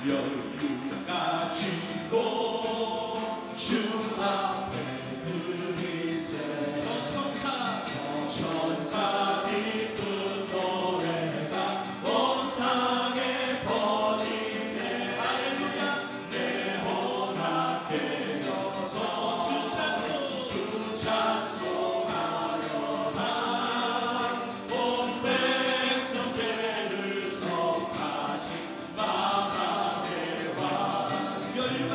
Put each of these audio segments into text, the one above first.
열두 가지고 주 앞에 드리세 천사 기쁜 노래가 온 땅에 퍼지네 할렐루야 내 혼합 되어서 주 찬송하려나 온 백성들을 속하신 마다의 왕 열류가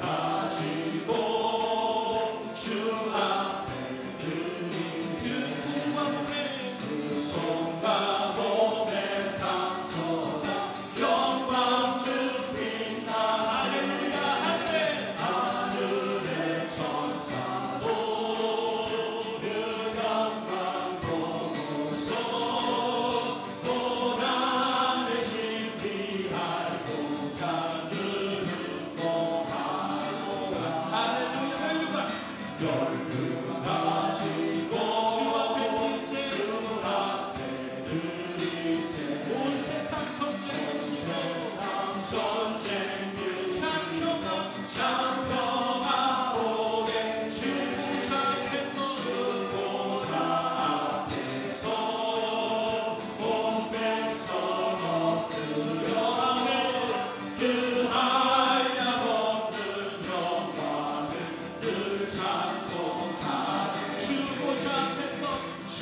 가지고 주 앞에 드린 그 손과 몸의 상처가 영광 주 빛나 할렐루야 하늘의 천사도 그 영광 보고서 고난의 신비할 고장을 흠모하노라 할렐루야 열두 가지고 주 앞에 드리세 온 세상 전쟁 참평하오래 주 보좌 앞에서 온 백성 엎드려 그 한량없는 영광을 늘 찬송하네 주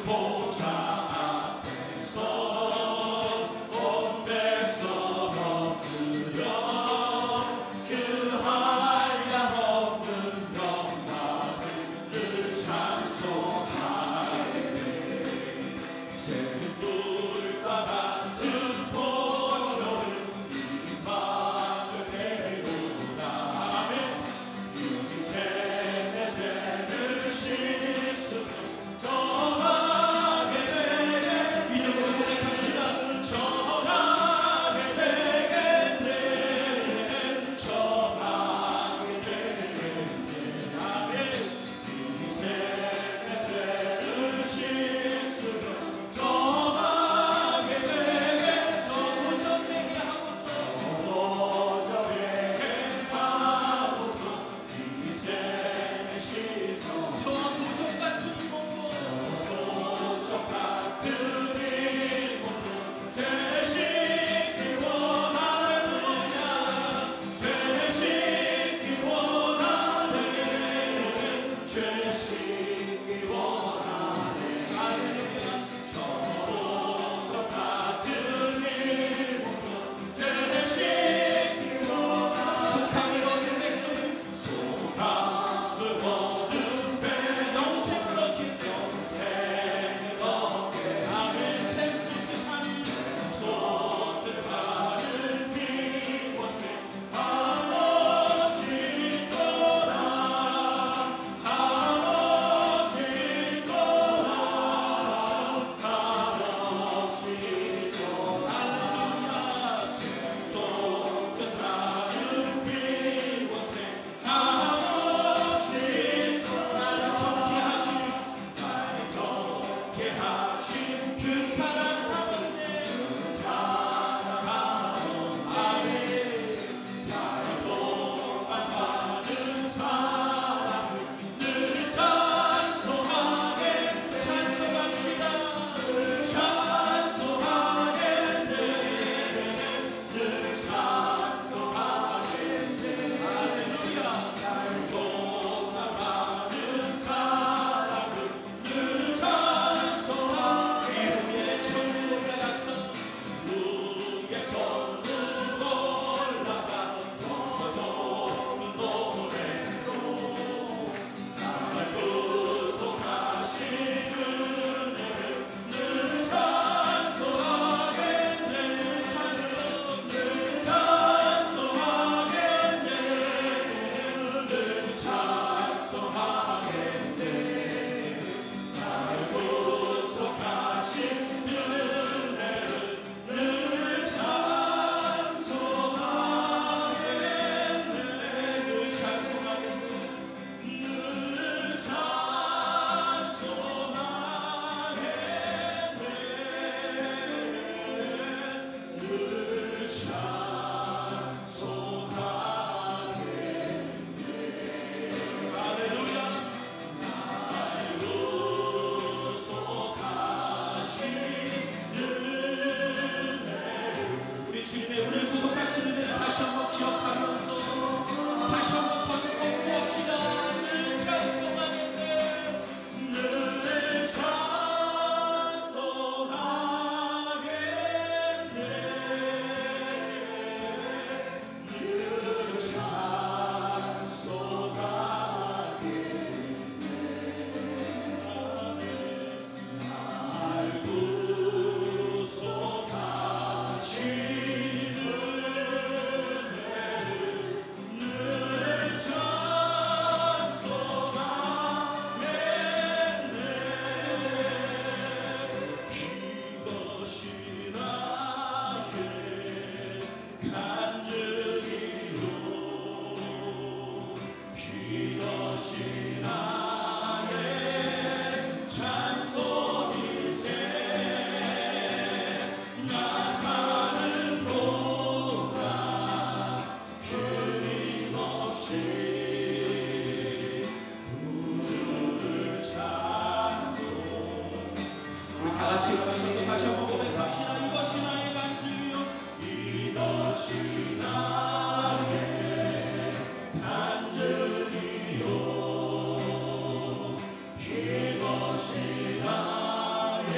보좌 앞에서 온 백성 엎드려 그 한량없는 영광을 늘 찬송하네 샘불과 같은 보혈은 이만을 태우나 육신의 죄를 씻으며 정하게 시작하셔서 다시 한번 고백합시다. 이것이 나의 간주요, 이것이 나의 간증이요, 이것이 나의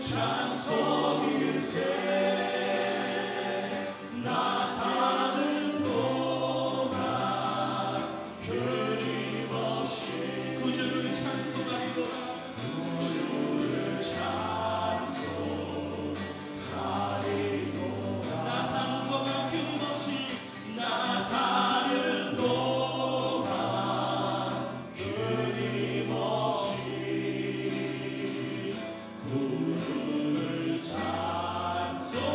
찬송일세. 나 사는 동안 끊임없이 구주를 찬송하리로다. 주를 찬송하리로다. 나 사는 동안 끊임없이, 나 사는 동안 끊임없이 구주를 찬송하리로다.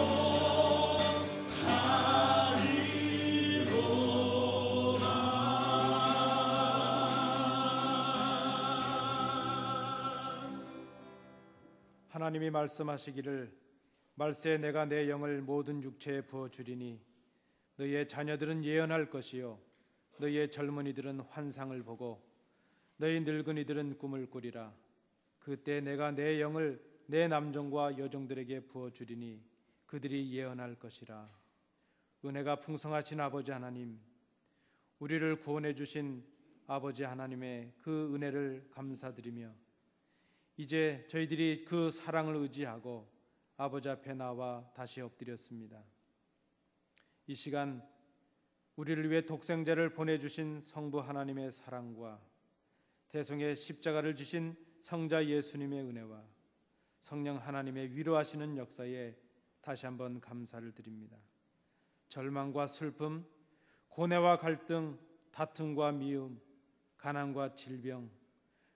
하나님이 말씀하시기를 말세 내가 내 영을 모든 육체에 부어주리니 너희의 자녀들은 예언할 것이요 너희의 젊은이들은 환상을 보고 너희 늙은이들은 꿈을 꾸리라. 그때 내가 내 영을 내 남종과 여종들에게 부어주리니 그들이 예언할 것이라. 은혜가 풍성하신 아버지 하나님, 우리를 구원해 주신 아버지 하나님의 그 은혜를 감사드리며 이제 저희들이 그 사랑을 의지하고 아버지 앞에 나와 다시 엎드렸습니다. 이 시간 우리를 위해 독생자를 보내주신 성부 하나님의 사랑과 대성의 십자가를 지신 성자 예수님의 은혜와 성령 하나님의 위로하시는 역사에 다시 한번 감사를 드립니다. 절망과 슬픔, 고뇌와 갈등, 다툼과 미움, 가난과 질병,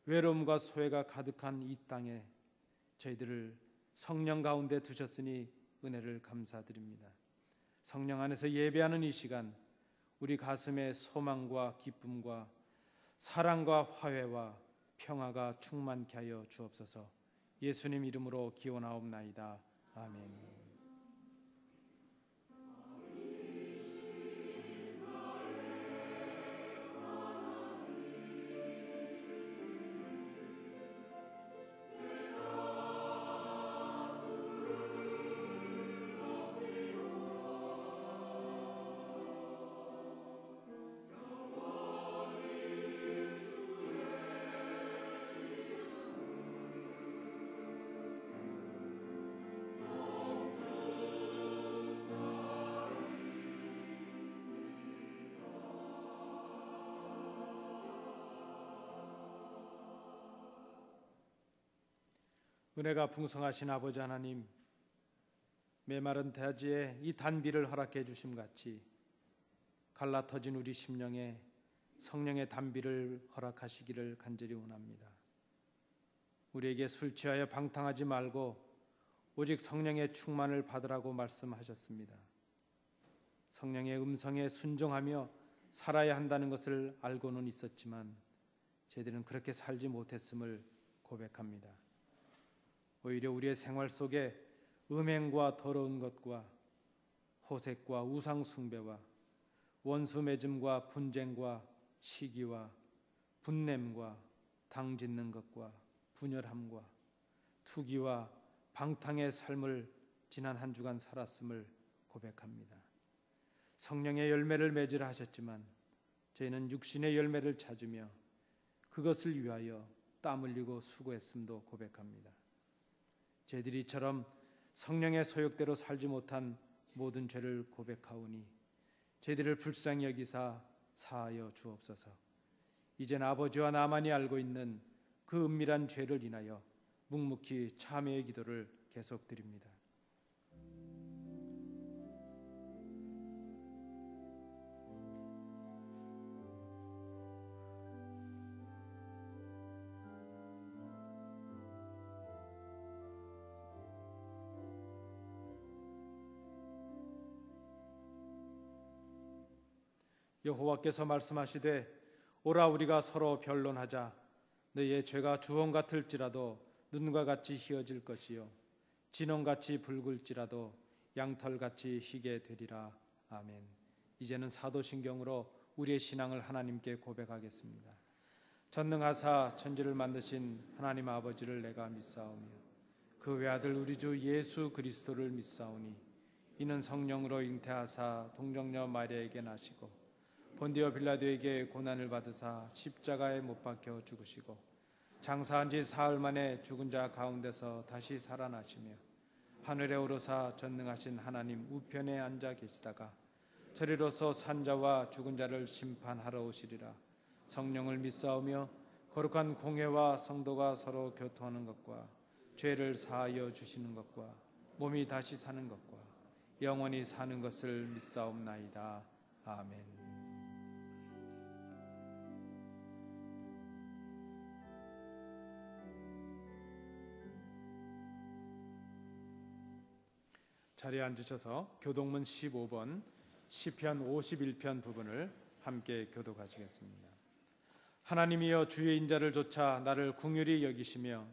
외로움과 소외가 가득한 이 땅에 저희들을 성령 가운데 두셨으니 은혜를 감사드립니다. 성령 안에서 예배하는 이 시간 우리 가슴에 소망과 기쁨과 사랑과 화해와 평화가 충만케 하여 주옵소서. 예수님 이름으로 기원하옵나이다. 아멘. 은혜가 풍성하신 아버지 하나님, 메마른 대지에 이 단비를 허락해 주심 같이 갈라터진 우리 심령에 성령의 단비를 허락하시기를 간절히 원합니다. 우리에게 술 취하여 방탕하지 말고 오직 성령의 충만을 받으라고 말씀하셨습니다. 성령의 음성에 순종하며 살아야 한다는 것을 알고는 있었지만 저희들은 그렇게 살지 못했음을 고백합니다. 오히려 우리의 생활 속에 음행과 더러운 것과 호색과 우상 숭배와 원수 맺음과 분쟁과 시기와 분냄과 당 짓는 것과 분열함과 투기와 방탕의 삶을 지난 한 주간 살았음을 고백합니다. 성령의 열매를 맺으라 하셨지만 저희는 육신의 열매를 찾으며 그것을 위하여 땀 흘리고 수고했음도 고백합니다. 저희들이 이처럼 성령의 소욕대로 살지 못한 모든 죄를 고백하오니 저희들을 불쌍히 여기사 사하여 주옵소서. 이젠 아버지와 나만이 알고 있는 그 은밀한 죄를 인하여 묵묵히 참회의 기도를 계속드립니다. 여호와께서 말씀하시되 오라 우리가 서로 변론하자. 너희의 죄가 주홍 같을지라도 눈과 같이 희어질 것이요 진홍같이 붉을지라도 양털같이 희게 되리라. 아멘. 이제는 사도신경으로 우리의 신앙을 하나님께 고백하겠습니다. 전능하사 천지를 만드신 하나님 아버지를 내가 믿사오며 그 외아들 우리 주 예수 그리스도를 믿사오니 이는 성령으로 잉태하사 동정녀 마리아에게 나시고 본디오 빌라도에게 고난을 받으사 십자가에 못 박혀 죽으시고 장사한 지 사흘 만에 죽은 자 가운데서 다시 살아나시며 하늘에 오르사 전능하신 하나님 우편에 앉아 계시다가 저리로서 산자와 죽은 자를 심판하러 오시리라. 성령을 믿사오며 거룩한 공회와 성도가 서로 교통하는 것과 죄를 사하여 주시는 것과 몸이 다시 사는 것과 영원히 사는 것을 믿사옵나이다. 아멘. 자리에 앉으셔서 교독문 15번 시편 51편 부분을 함께 교독하시겠습니다. 하나님이여 주의 인자를 좇아 나를 긍휼히 여기시며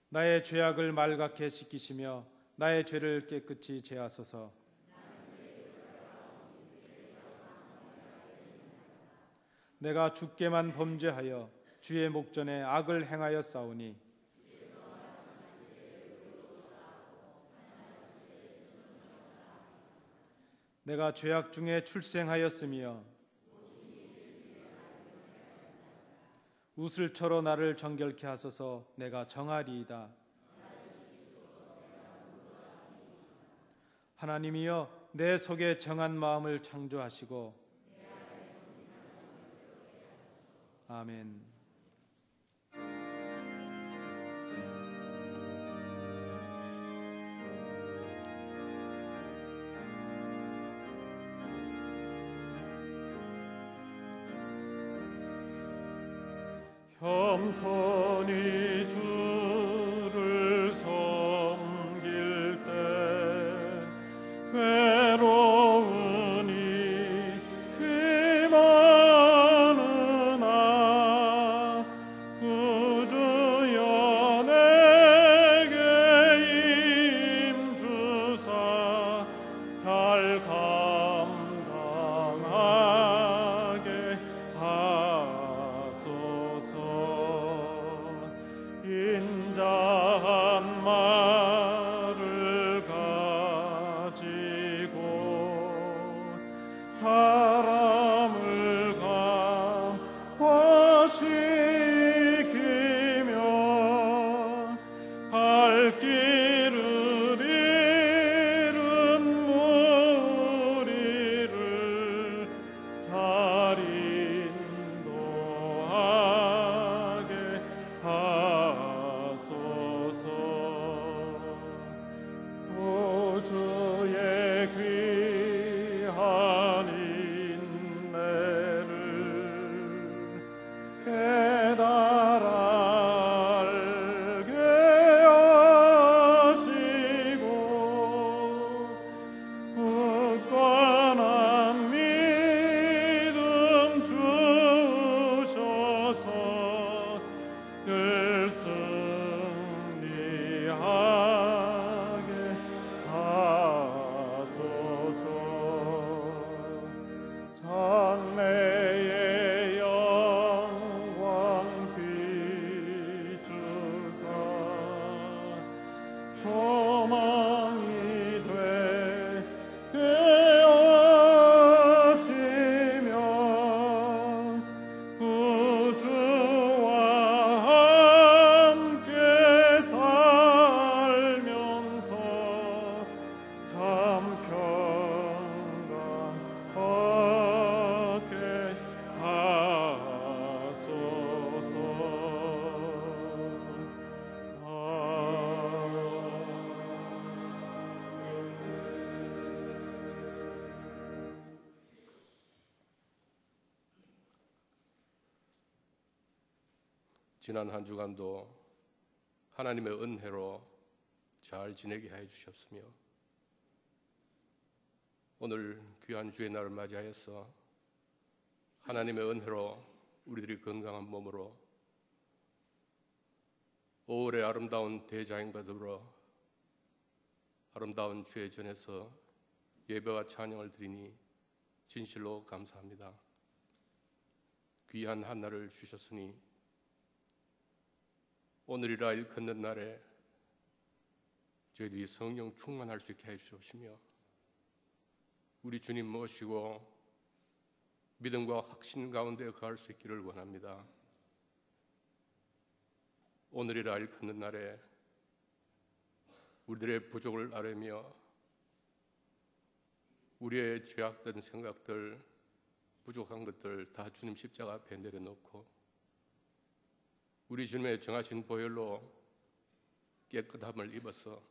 나의 죄악을 말갛게 씻기시며 나의 죄를 깨끗이 제하소서. 내가 주께만 범죄하여 주의 목전에 악을 행하여 싸우니 내가 죄악 중에 출생하였으며 우슬초로 나를 정결케 하소서. 내가 정하리이다. 하나님이여 내 속에 정한 마음을 창조하시고 아멘. 겸손히 주를 섬길 때 괴로우니 힘많으나 구주여 내게 힘주사 잘 감당하게 인자한 말을 가지고 사람을 감화시키며 갈 길을 잃은 무리를 잘 인도하게 주의 귀한 인내를 깨달아 알게 하시고 굳건한 믿음 주셔서 늘 승리하게 하소서. 장래의 영광 비추사 소망이 되게 하시며 구주와 함께 살면서 참 평강 얻게 하소서. 지난 한 주간도 하나님의 은혜로 잘 지내게 해 주셨으며 오늘 귀한 주의 날을 맞이하여서 하나님의 은혜로 우리들이 건강한 몸으로 5월의 아름다운 대자연과 더불어 아름다운 주의 전에서 예배와 찬양을 드리니 진실로 감사합니다. 귀한 한 날을 주셨으니 오늘이라 일컫는 날에 저희들이 성령 충만할 수 있게 해주시며 우리 주님 모시고 믿음과 확신 가운데 거할 수 있기를 원합니다. 오늘이라 일컫는 날에 우리들의 부족을 아뢰며 우리의 죄악된 생각들, 부족한 것들 다 주님 십자가 앞에 내려놓고 우리 주님의 정하신 보혈로 깨끗함을 입어서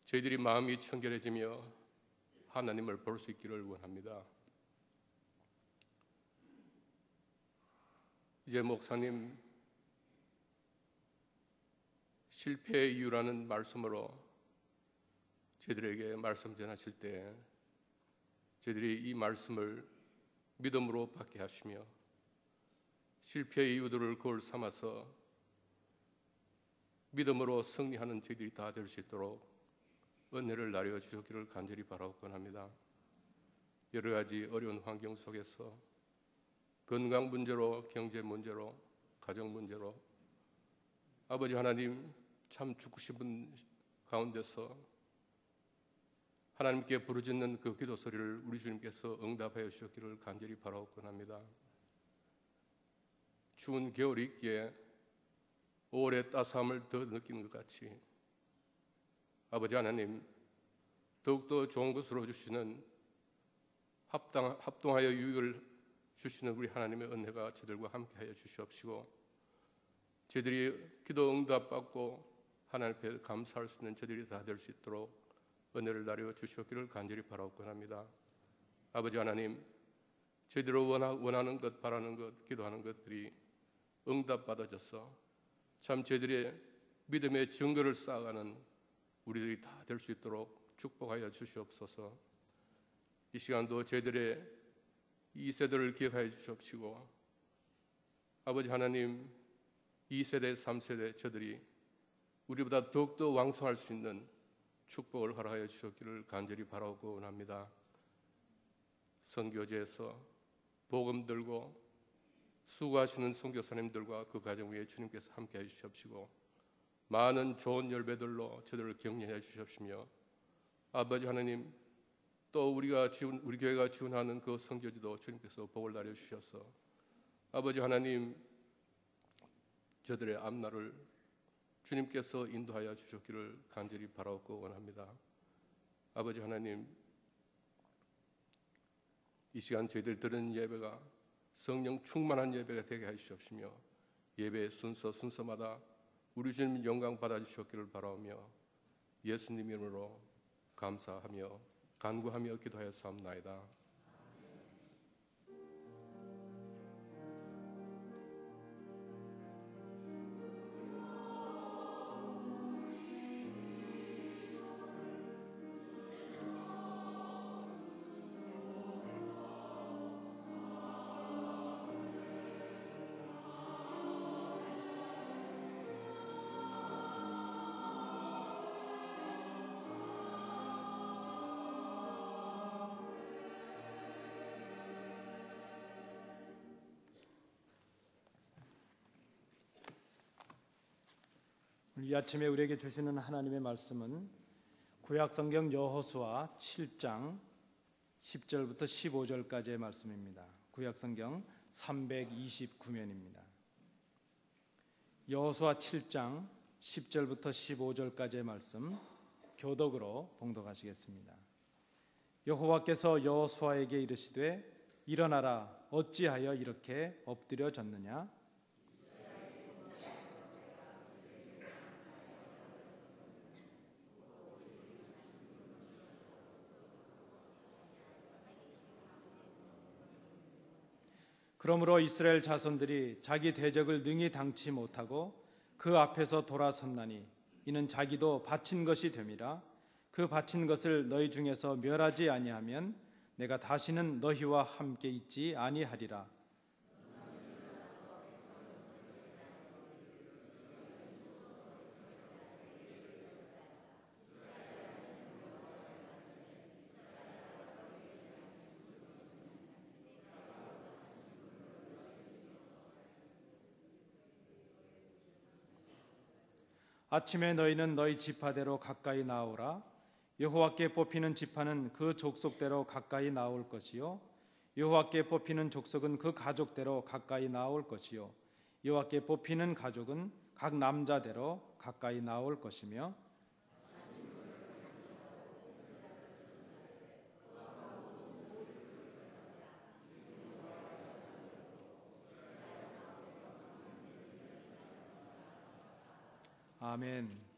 저희들이 마음이 청결해지며 하나님을 볼 수 있기를 원합니다. 이제 목사님 실패의 이유라는 말씀으로 저희들에게 말씀 전하실 때 저희들이 이 말씀을 믿음으로 받게 하시며 실패의 이유들을 거울 삼아서 믿음으로 승리하는 저희들이 다 될 수 있도록 은혜를 나려 주셨기를 간절히 바라곤 합니다. 여러 가지 어려운 환경 속에서 건강 문제로, 경제 문제로, 가정 문제로 아버지 하나님 참 죽고 싶은 가운데서 하나님께 부르짖는 그 기도 소리를 우리 주님께서 응답하여 주셨기를 간절히 바라곤 합니다. 추운 겨울이 있기에 5월의 따스함을 더 느끼는 것 같이 아버지 하나님 더욱더 좋은 것으로 주시는 합동하여 유익을 주시는 우리 하나님의 은혜가 저들과 함께하여 주시옵시고 저희들이 기도 응답받고 하나님 앞에 감사할 수 있는 저들이 다 될 수 있도록 은혜를 나려 주시옵기를 간절히 바라옵곤 합니다. 아버지 하나님 저희들이 원하는 것, 바라는 것, 기도하는 것들이 응답받아져서 참 저희들의 믿음의 증거를 쌓아가는 우리들이 다 될 수 있도록 축복하여 주시옵소서. 이 시간도 저희들의 이 세대를 기억하여 주시옵시고 아버지 하나님 2세대, 3세대 저들이 우리보다 더욱더 왕성할 수 있는 축복을 허락하여 주셨기를 간절히 바라고 원합니다. 선교제에서 복음 들고 수고하시는 선교사님들과 그 가정 위에 주님께서 함께해 주시옵시고 많은 좋은 열매들로 저들을 격려해 주시옵시며 아버지 하나님 또 우리 교회가 지원하는 그 선교지도 주님께서 복을 나려 주셔서 아버지 하나님 저들의 앞날을 주님께서 인도하여 주셨기를 간절히 바라고 원합니다. 아버지 하나님 이 시간 저희들 드리는 예배가 성령 충만한 예배가 되게 하시옵시며 예배의 순서마다 우리 주님 영광 받아주셨기를 바라오며 예수님 이름으로 감사하며 간구하며 기도하여 사옵나이다. 이 아침에 우리에게 주시는 하나님의 말씀은 구약성경 여호수아 7장 10절부터 15절까지의 말씀입니다. 구약성경 329면입니다. 여호수아 7장 10절부터 15절까지의 말씀 교독으로 봉독하시겠습니다. 여호와께서 여호수아에게 이르시되 일어나라 어찌하여 이렇게 엎드려졌느냐 그러므로 이스라엘 자손들이 자기 대적을 능히 당치 못하고 그 앞에서 돌아섰나니 이는 자기도 바친 것이 됨이라. 그 바친 것을 너희 중에서 멸하지 아니하면 내가 다시는 너희와 함께 있지 아니하리라. 아침에 너희는 너희 지파대로 가까이 나오라. 여호와께 뽑히는 지파는 그 족속대로 가까이 나올 것이요 여호와께 뽑히는 족속은 그 가족대로 가까이 나올 것이요 여호와께 뽑히는 가족은 각 남자대로 가까이 나올 것이며 아멘.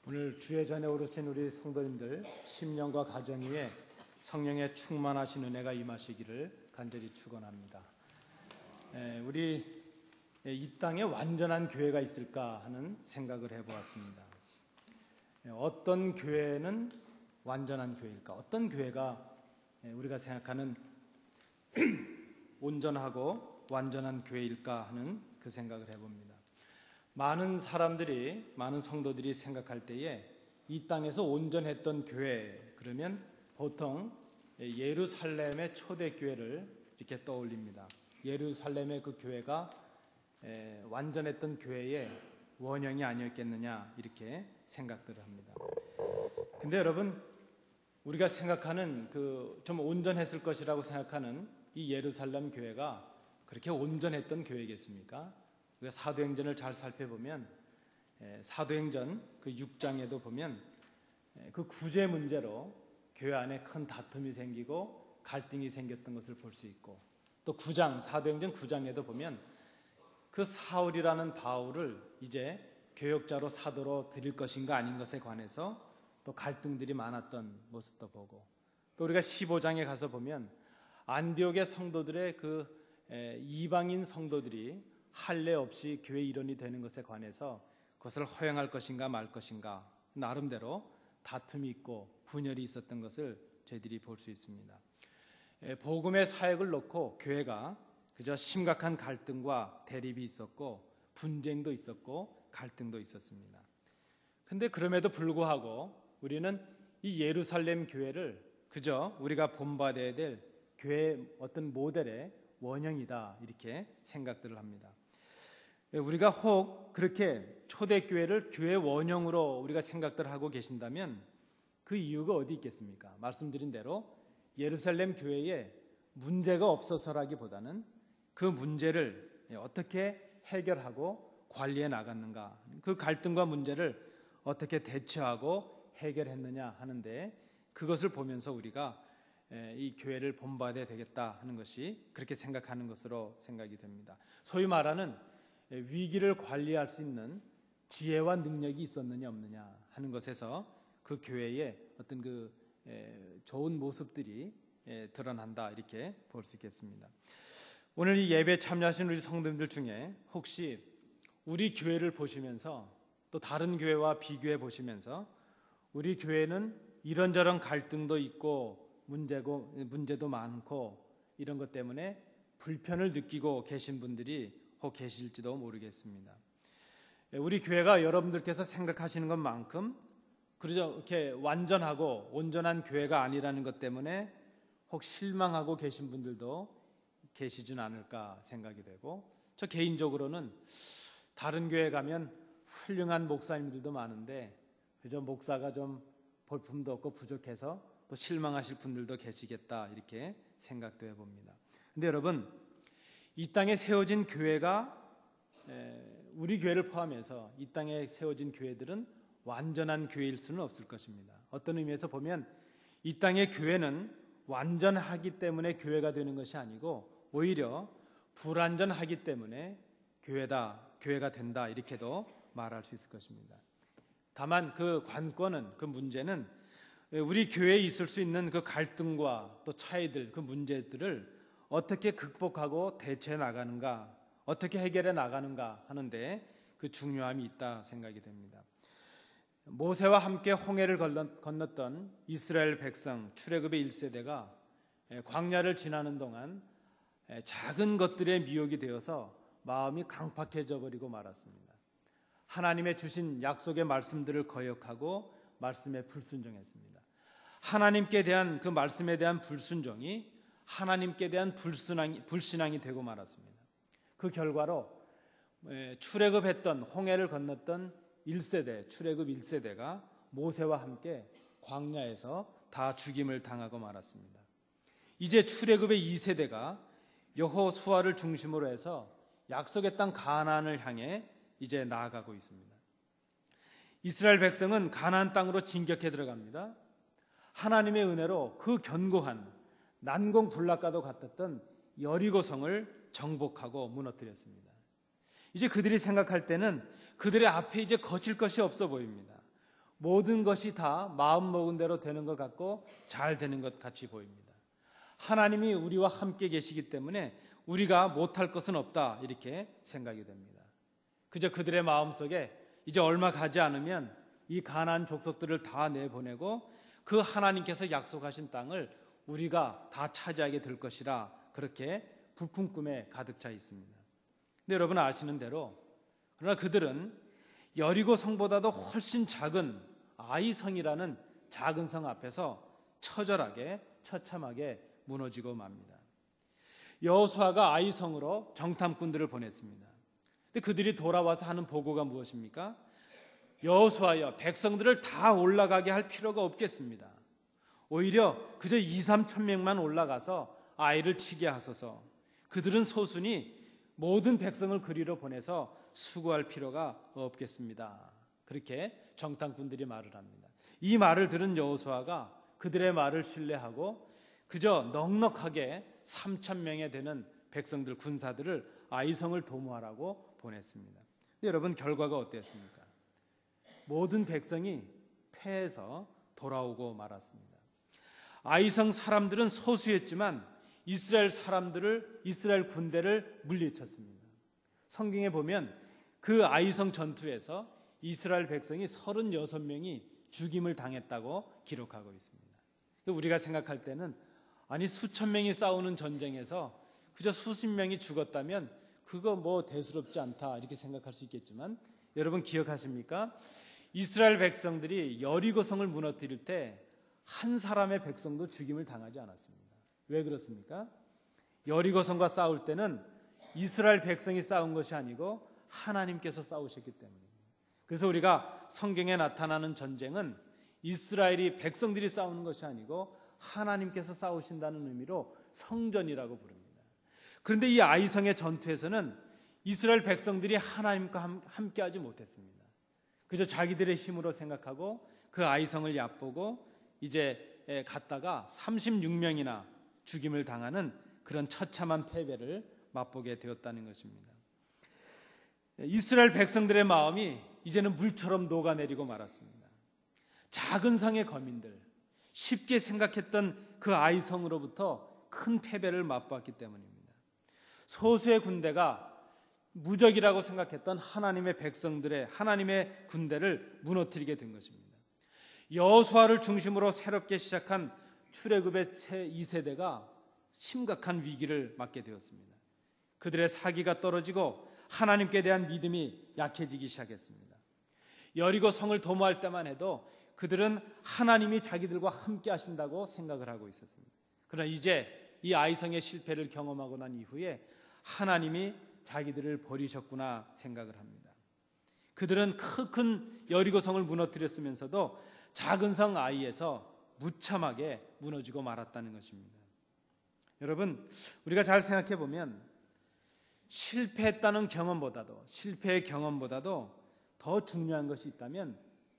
오늘 주회전에 오르신 우리 성도님들 심령과 가정 위에 성령의 충만하신 은혜가 임하시기를 간절히 축원합니다. 우리 이 땅에 완전한 교회가 있을까 하는 생각을 해보았습니다. 어떤 교회는 완전한 교회일까? 어떤 교회가 우리가 생각하는 온전하고 완전한 교회일까 하는 그 생각을 해봅니다. 많은 사람들이, 많은 성도들이 생각할 때에 이 땅에서 온전했던 교회, 그러면 보통 예루살렘의 초대교회를 이렇게 떠올립니다. 예루살렘의 그 교회가 완전했던 교회의 원형이 아니었겠느냐 이렇게 생각들을 합니다. 근데 여러분, 우리가 생각하는 좀 온전했을 것이라고 생각하는 이 예루살렘 교회가 그렇게 온전했던 교회겠습니까? 우리가 사도행전을 잘 살펴보면 사도행전 그 6장에도 보면 그 구제 문제로 교회 안에 큰 다툼이 생기고 갈등이 생겼던 것을 볼 수 있고, 또 사도행전 9장에도 보면 그 사울이라는 바울을 이제 교역자로 사도로 드릴 것인가 아닌 것에 관해서 또 갈등들이 많았던 모습도 보고, 또 우리가 15장에 가서 보면 안디옥의 성도들의 그 이방인 성도들이 할례 없이 교회 일원이 되는 것에 관해서 그것을 허용할 것인가 말 것인가 나름대로 다툼이 있고 분열이 있었던 것을 저희들이 볼 수 있습니다. 복음의 사역을 놓고 교회가 그저 심각한 갈등과 대립이 있었고 분쟁도 있었고 갈등도 있었습니다. 그런데 그럼에도 불구하고 우리는 이 예루살렘 교회를 그저 우리가 본받아야 될 교회의 어떤 모델의 원형이다 이렇게 생각들을 합니다. 우리가 혹 그렇게 초대교회를 교회 원형으로 우리가 생각들 하고 계신다면 그 이유가 어디 있겠습니까? 말씀드린 대로 예루살렘 교회에 문제가 없어서라기보다는 그 문제를 어떻게 해결하고 관리해 나갔는가, 그 갈등과 문제를 어떻게 대처하고 해결했느냐 하는데, 그것을 보면서 우리가 이 교회를 본받아야 되겠다 하는 것이 그렇게 생각하는 것으로 생각이 됩니다. 소위 말하는 위기를 관리할 수 있는 지혜와 능력이 있었느냐 없느냐 하는 것에서 그 교회의 어떤 그 좋은 모습들이 드러난다 이렇게 볼 수 있겠습니다. 오늘 이 예배에 참여하신 우리 성도님들 중에 혹시 우리 교회를 보시면서 또 다른 교회와 비교해 보시면서 우리 교회는 이런저런 갈등도 있고 문제도 많고 이런 것 때문에 불편을 느끼고 계신 분들이 혹 계실지도 모르겠습니다. 우리 교회가 여러분들께서 생각하시는 것만큼 그렇게 완전하고 온전한 교회가 아니라는 것 때문에 혹 실망하고 계신 분들도 계시진 않을까 생각이 되고, 저 개인적으로는 다른 교회 가면 훌륭한 목사님들도 많은데 그저 목사가 좀 볼품도 없고 부족해서 또 실망하실 분들도 계시겠다 이렇게 생각도 해봅니다. 근데 여러분, 이 땅에 세워진 교회가 우리 교회를 포함해서 이 땅에 세워진 교회들은 완전한 교회일 수는 없을 것입니다. 어떤 의미에서 보면 이 땅의 교회는 완전하기 때문에 교회가 되는 것이 아니고 오히려 불완전하기 때문에 교회가 된다 이렇게도 말할 수 있을 것입니다. 다만 그 관건은, 그 문제는 우리 교회에 있을 수 있는 그 갈등과 또 차이들, 그 문제들을 어떻게 극복하고 대처해 나가는가, 어떻게 해결해 나가는가 하는데 그 중요함이 있다 생각이 됩니다. 모세와 함께 홍해를 건넜던 이스라엘 백성 출애굽의 1세대가 광야를 지나는 동안 작은 것들의 미혹이 되어서 마음이 강팍해져 버리고 말았습니다. 하나님의 주신 약속의 말씀들을 거역하고 말씀에 불순종했습니다. 하나님께 대한 그 말씀에 대한 불순종이 하나님께 대한 불신앙이 되고 말았습니다. 그 결과로 출애굽했던 홍해를 건넜던 1세대, 출애굽 1세대가 모세와 함께 광야에서 다 죽임을 당하고 말았습니다. 이제 출애굽의 2세대가 여호수아를 중심으로 해서 약속의 땅 가나안을 향해 이제 나아가고 있습니다. 이스라엘 백성은 가나안 땅으로 진격해 들어갑니다. 하나님의 은혜로 그 견고한 난공불락과도 같았던 여리고성을 정복하고 무너뜨렸습니다. 이제 그들이 생각할 때는 그들의 앞에 이제 거칠 것이 없어 보입니다. 모든 것이 다 마음 먹은 대로 되는 것 같고 잘 되는 것 같이 보입니다. 하나님이 우리와 함께 계시기 때문에 우리가 못할 것은 없다, 이렇게 생각이 됩니다. 그저 그들의 마음속에 이제 얼마 가지 않으면 이 가나안 족속들을 다 내보내고 그 하나님께서 약속하신 땅을 우리가 다 차지하게 될 것이라, 그렇게 부푼 꿈에 가득 차 있습니다. 근데 여러분 아시는 대로, 그러나 그들은 여리고 성보다도 훨씬 작은 아이성이라는 작은 성 앞에서 처절하게 처참하게 무너지고 맙니다. 여호수아가 아이성으로 정탐꾼들을 보냈습니다. 근데 그들이 돌아와서 하는 보고가 무엇입니까? 여호수아여, 백성들을 다 올라가게 할 필요가 없겠습니다. 오히려 그저 2-3천 명만 올라가서 아이를 치게 하소서. 그들은 소순이 모든 백성을 그리로 보내서 수고할 필요가 없겠습니다. 그렇게 정탐꾼들이 말을 합니다. 이 말을 들은 여호수아가 그들의 말을 신뢰하고 그저 넉넉하게 3,000명에 되는 백성들, 군사들을 아이성을 도모하라고 보냈습니다. 근데 여러분, 결과가 어땠습니까? 모든 백성이 패해서 돌아오고 말았습니다. 아이성 사람들은 소수였지만 이스라엘 군대를 물리쳤습니다. 성경에 보면 그 아이성 전투에서 이스라엘 백성이 36명이 죽임을 당했다고 기록하고 있습니다. 우리가 생각할 때는 아니 수천 명이 싸우는 전쟁에서 그저 수십 명이 죽었다면 그거 뭐 대수롭지 않다, 이렇게 생각할 수 있겠지만, 여러분 기억하십니까? 이스라엘 백성들이 여리고성을 무너뜨릴 때 한 사람의 백성도 죽임을 당하지 않았습니다. 왜 그렇습니까? 여리고성과 싸울 때는 이스라엘 백성이 싸운 것이 아니고 하나님께서 싸우셨기 때문입니다. 그래서 우리가 성경에 나타나는 전쟁은 이스라엘이 백성들이 싸우는 것이 아니고 하나님께서 싸우신다는 의미로 성전이라고 부릅니다. 그런데 이 아이성의 전투에서는 이스라엘 백성들이 하나님과 함께하지 못했습니다. 그저 자기들의 힘으로 생각하고 그 아이성을 얕보고 이제 갔다가 36명이나 죽임을 당하는 그런 처참한 패배를 맛보게 되었다는 것입니다. 이스라엘 백성들의 마음이 이제는 물처럼 녹아내리고 말았습니다. 작은 성의 거민들, 쉽게 생각했던 그 아이성으로부터 큰 패배를 맛보았기 때문입니다. 소수의 군대가 무적이라고 생각했던 하나님의 백성들의, 하나님의 군대를 무너뜨리게 된 것입니다. 여호수아를 중심으로 새롭게 시작한 출애굽의 새 2세대가 심각한 위기를 맞게 되었습니다. 그들의 사기가 떨어지고 하나님께 대한 믿음이 약해지기 시작했습니다. 여리고 성을 도모할 때만 해도 그들은 하나님이 자기들과 함께 하신다고 생각을 하고 있었습니다. 그러나 이제 이 아이성의 실패를 경험하고 난 이후에 하나님이 자기들을 버리셨구나 생각을 합니다. 그들은 큰 여리고성을 무너뜨렸으면서도 작은 성 아이에서 무참하게 무너지고 말았다는 것입니다. 여러분, 우리가 잘 생각해 보면 실패의 경험보다도 더 중요한 것이 있다면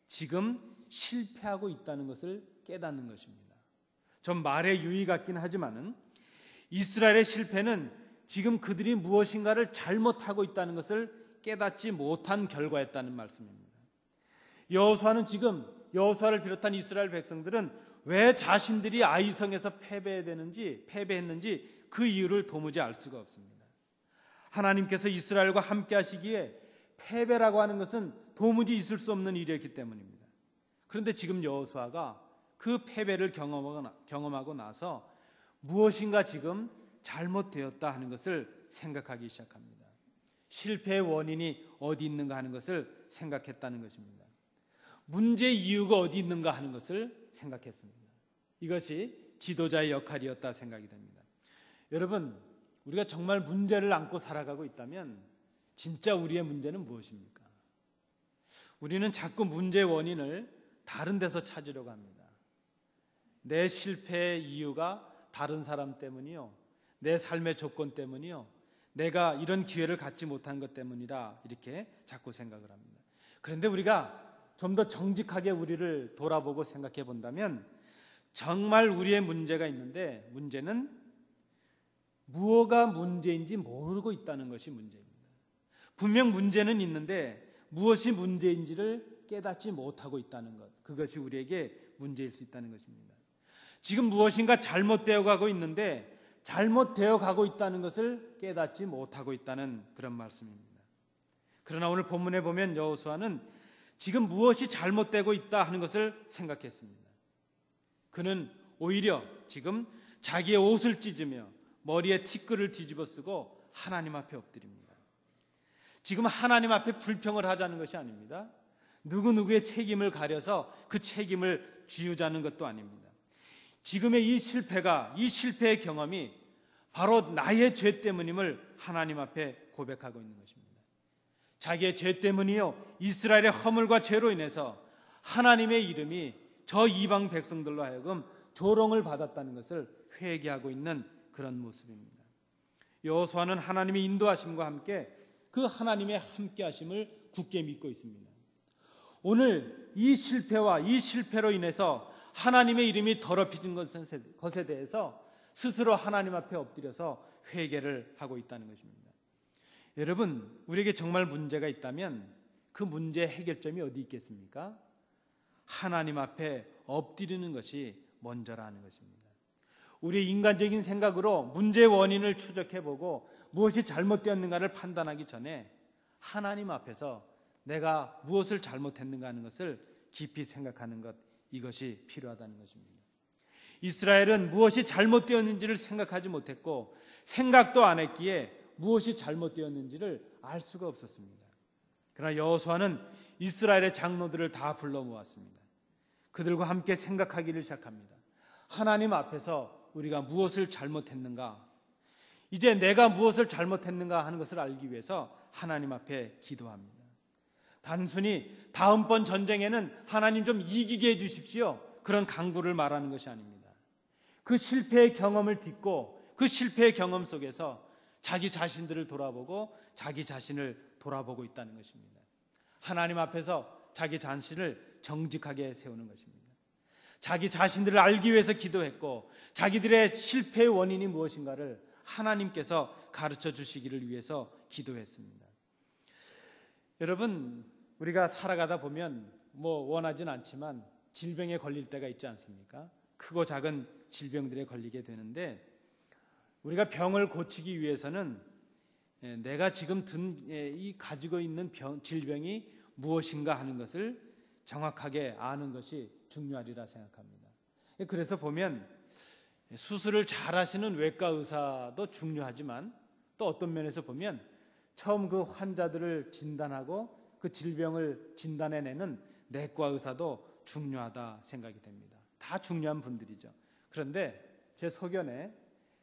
지금 실패하고 있다는 것을 깨닫는 것입니다. 좀 말의 유의 같긴 하지만은 이스라엘의 실패는 지금 그들이 무엇인가를 잘못하고 있다는 것을 깨닫지 못한 결과였다는 말씀입니다. 여호수아를 비롯한 이스라엘 백성들은 왜 자신들이 아이성에서 패배했는지 그 이유를 도무지 알 수가 없습니다. 하나님께서 이스라엘과 함께 하시기에 패배라고 하는 것은 도무지 있을 수 없는 일이었기 때문입니다. 그런데 지금 여호수아가 그 패배를 경험하고 나서 무엇인가 지금 잘못되었다 하는 것을 생각하기 시작합니다. 실패의 원인이 어디 있는가 하는 것을 생각했다는 것입니다. 문제의 이유가 어디 있는가 하는 것을 생각했습니다. 이것이 지도자의 역할이었다 생각이 됩니다. 여러분, 우리가 정말 문제를 안고 살아가고 있다면 진짜 우리의 문제는 무엇입니까? 우리는 자꾸 문제의 원인을 다른 데서 찾으려고 합니다. 내 실패의 이유가 다른 사람 때문이요, 내 삶의 조건 때문이요, 내가 이런 기회를 갖지 못한 것 때문이라 이렇게 자꾸 생각을 합니다. 그런데 우리가 좀 더 정직하게 우리를 돌아보고 생각해 본다면 정말 우리의 문제가 있는데 문제는 무엇가 문제인지 모르고 있다는 것이 문제입니다. 분명 문제는 있는데 무엇이 문제인지를 깨닫지 못하고 있다는 것, 그것이 우리에게 문제일 수 있다는 것입니다. 지금 무엇인가 잘못되어 가고 있는데 잘못되어 가고 있다는 것을 깨닫지 못하고 있다는 그런 말씀입니다. 그러나 오늘 본문에 보면 여호수아는 지금 무엇이 잘못되고 있다 하는 것을 생각했습니다. 그는 오히려 지금 자기의 옷을 찢으며 머리에 티끌을 뒤집어 쓰고 하나님 앞에 엎드립니다. 지금 하나님 앞에 불평을 하자는 것이 아닙니다. 누구누구의 책임을 가려서 그 책임을 쥐우자는 것도 아닙니다. 지금의 이 실패의 경험이 바로 나의 죄 때문임을 하나님 앞에 고백하고 있는 것입니다. 자기의 죄 때문이요, 이스라엘의 허물과 죄로 인해서 하나님의 이름이 저 이방 백성들로 하여금 조롱을 받았다는 것을 회개하고 있는 그런 모습입니다. 여호수아는 하나님의 인도하심과 함께 그 하나님의 함께하심을 굳게 믿고 있습니다. 오늘 이 실패와 이 실패로 인해서 하나님의 이름이 더럽혀진 것에 대해서 스스로 하나님 앞에 엎드려서 회개를 하고 있다는 것입니다. 여러분, 우리에게 정말 문제가 있다면 그 문제의 해결점이 어디 있겠습니까? 하나님 앞에 엎드리는 것이 먼저라는 것입니다. 우리의 인간적인 생각으로 문제의 원인을 추적해보고 무엇이 잘못되었는가를 판단하기 전에 하나님 앞에서 내가 무엇을 잘못했는가 하는 것을 깊이 생각하는 것, 이것이 필요하다는 것입니다. 이스라엘은 무엇이 잘못되었는지를 생각하지 못했고 생각도 안 했기에 무엇이 잘못되었는지를 알 수가 없었습니다. 그러나 여호수아는 이스라엘의 장로들을 다 불러 모았습니다. 그들과 함께 생각하기를 시작합니다. 하나님 앞에서 우리가 무엇을 잘못했는가, 이제 내가 무엇을 잘못했는가 하는 것을 알기 위해서 하나님 앞에 기도합니다. 단순히 다음번 전쟁에는 하나님 좀 이기게 해주십시오, 그런 간구를 말하는 것이 아닙니다. 그 실패의 경험을 딛고 그 실패의 경험 속에서 자기 자신들을 돌아보고 자기 자신을 돌아보고 있다는 것입니다. 하나님 앞에서 자기 자신을 정직하게 세우는 것입니다. 자기 자신들을 알기 위해서 기도했고 자기들의 실패의 원인이 무엇인가를 하나님께서 가르쳐 주시기를 위해서 기도했습니다. 여러분, 우리가 살아가다 보면 원하진 않지만 질병에 걸릴 때가 있지 않습니까? 크고 작은 질병들에 걸리게 되는데 우리가 병을 고치기 위해서는 내가 지금 가지고 있는 질병이 무엇인가 하는 것을 정확하게 아는 것이 중요하리라 생각합니다. 그래서 보면 수술을 잘 하시는 외과 의사도 중요하지만 또 어떤 면에서 보면 처음 그 환자들을 진단하고 그 질병을 진단해내는 내과 의사도 중요하다 생각이 됩니다. 다 중요한 분들이죠. 그런데 제 소견에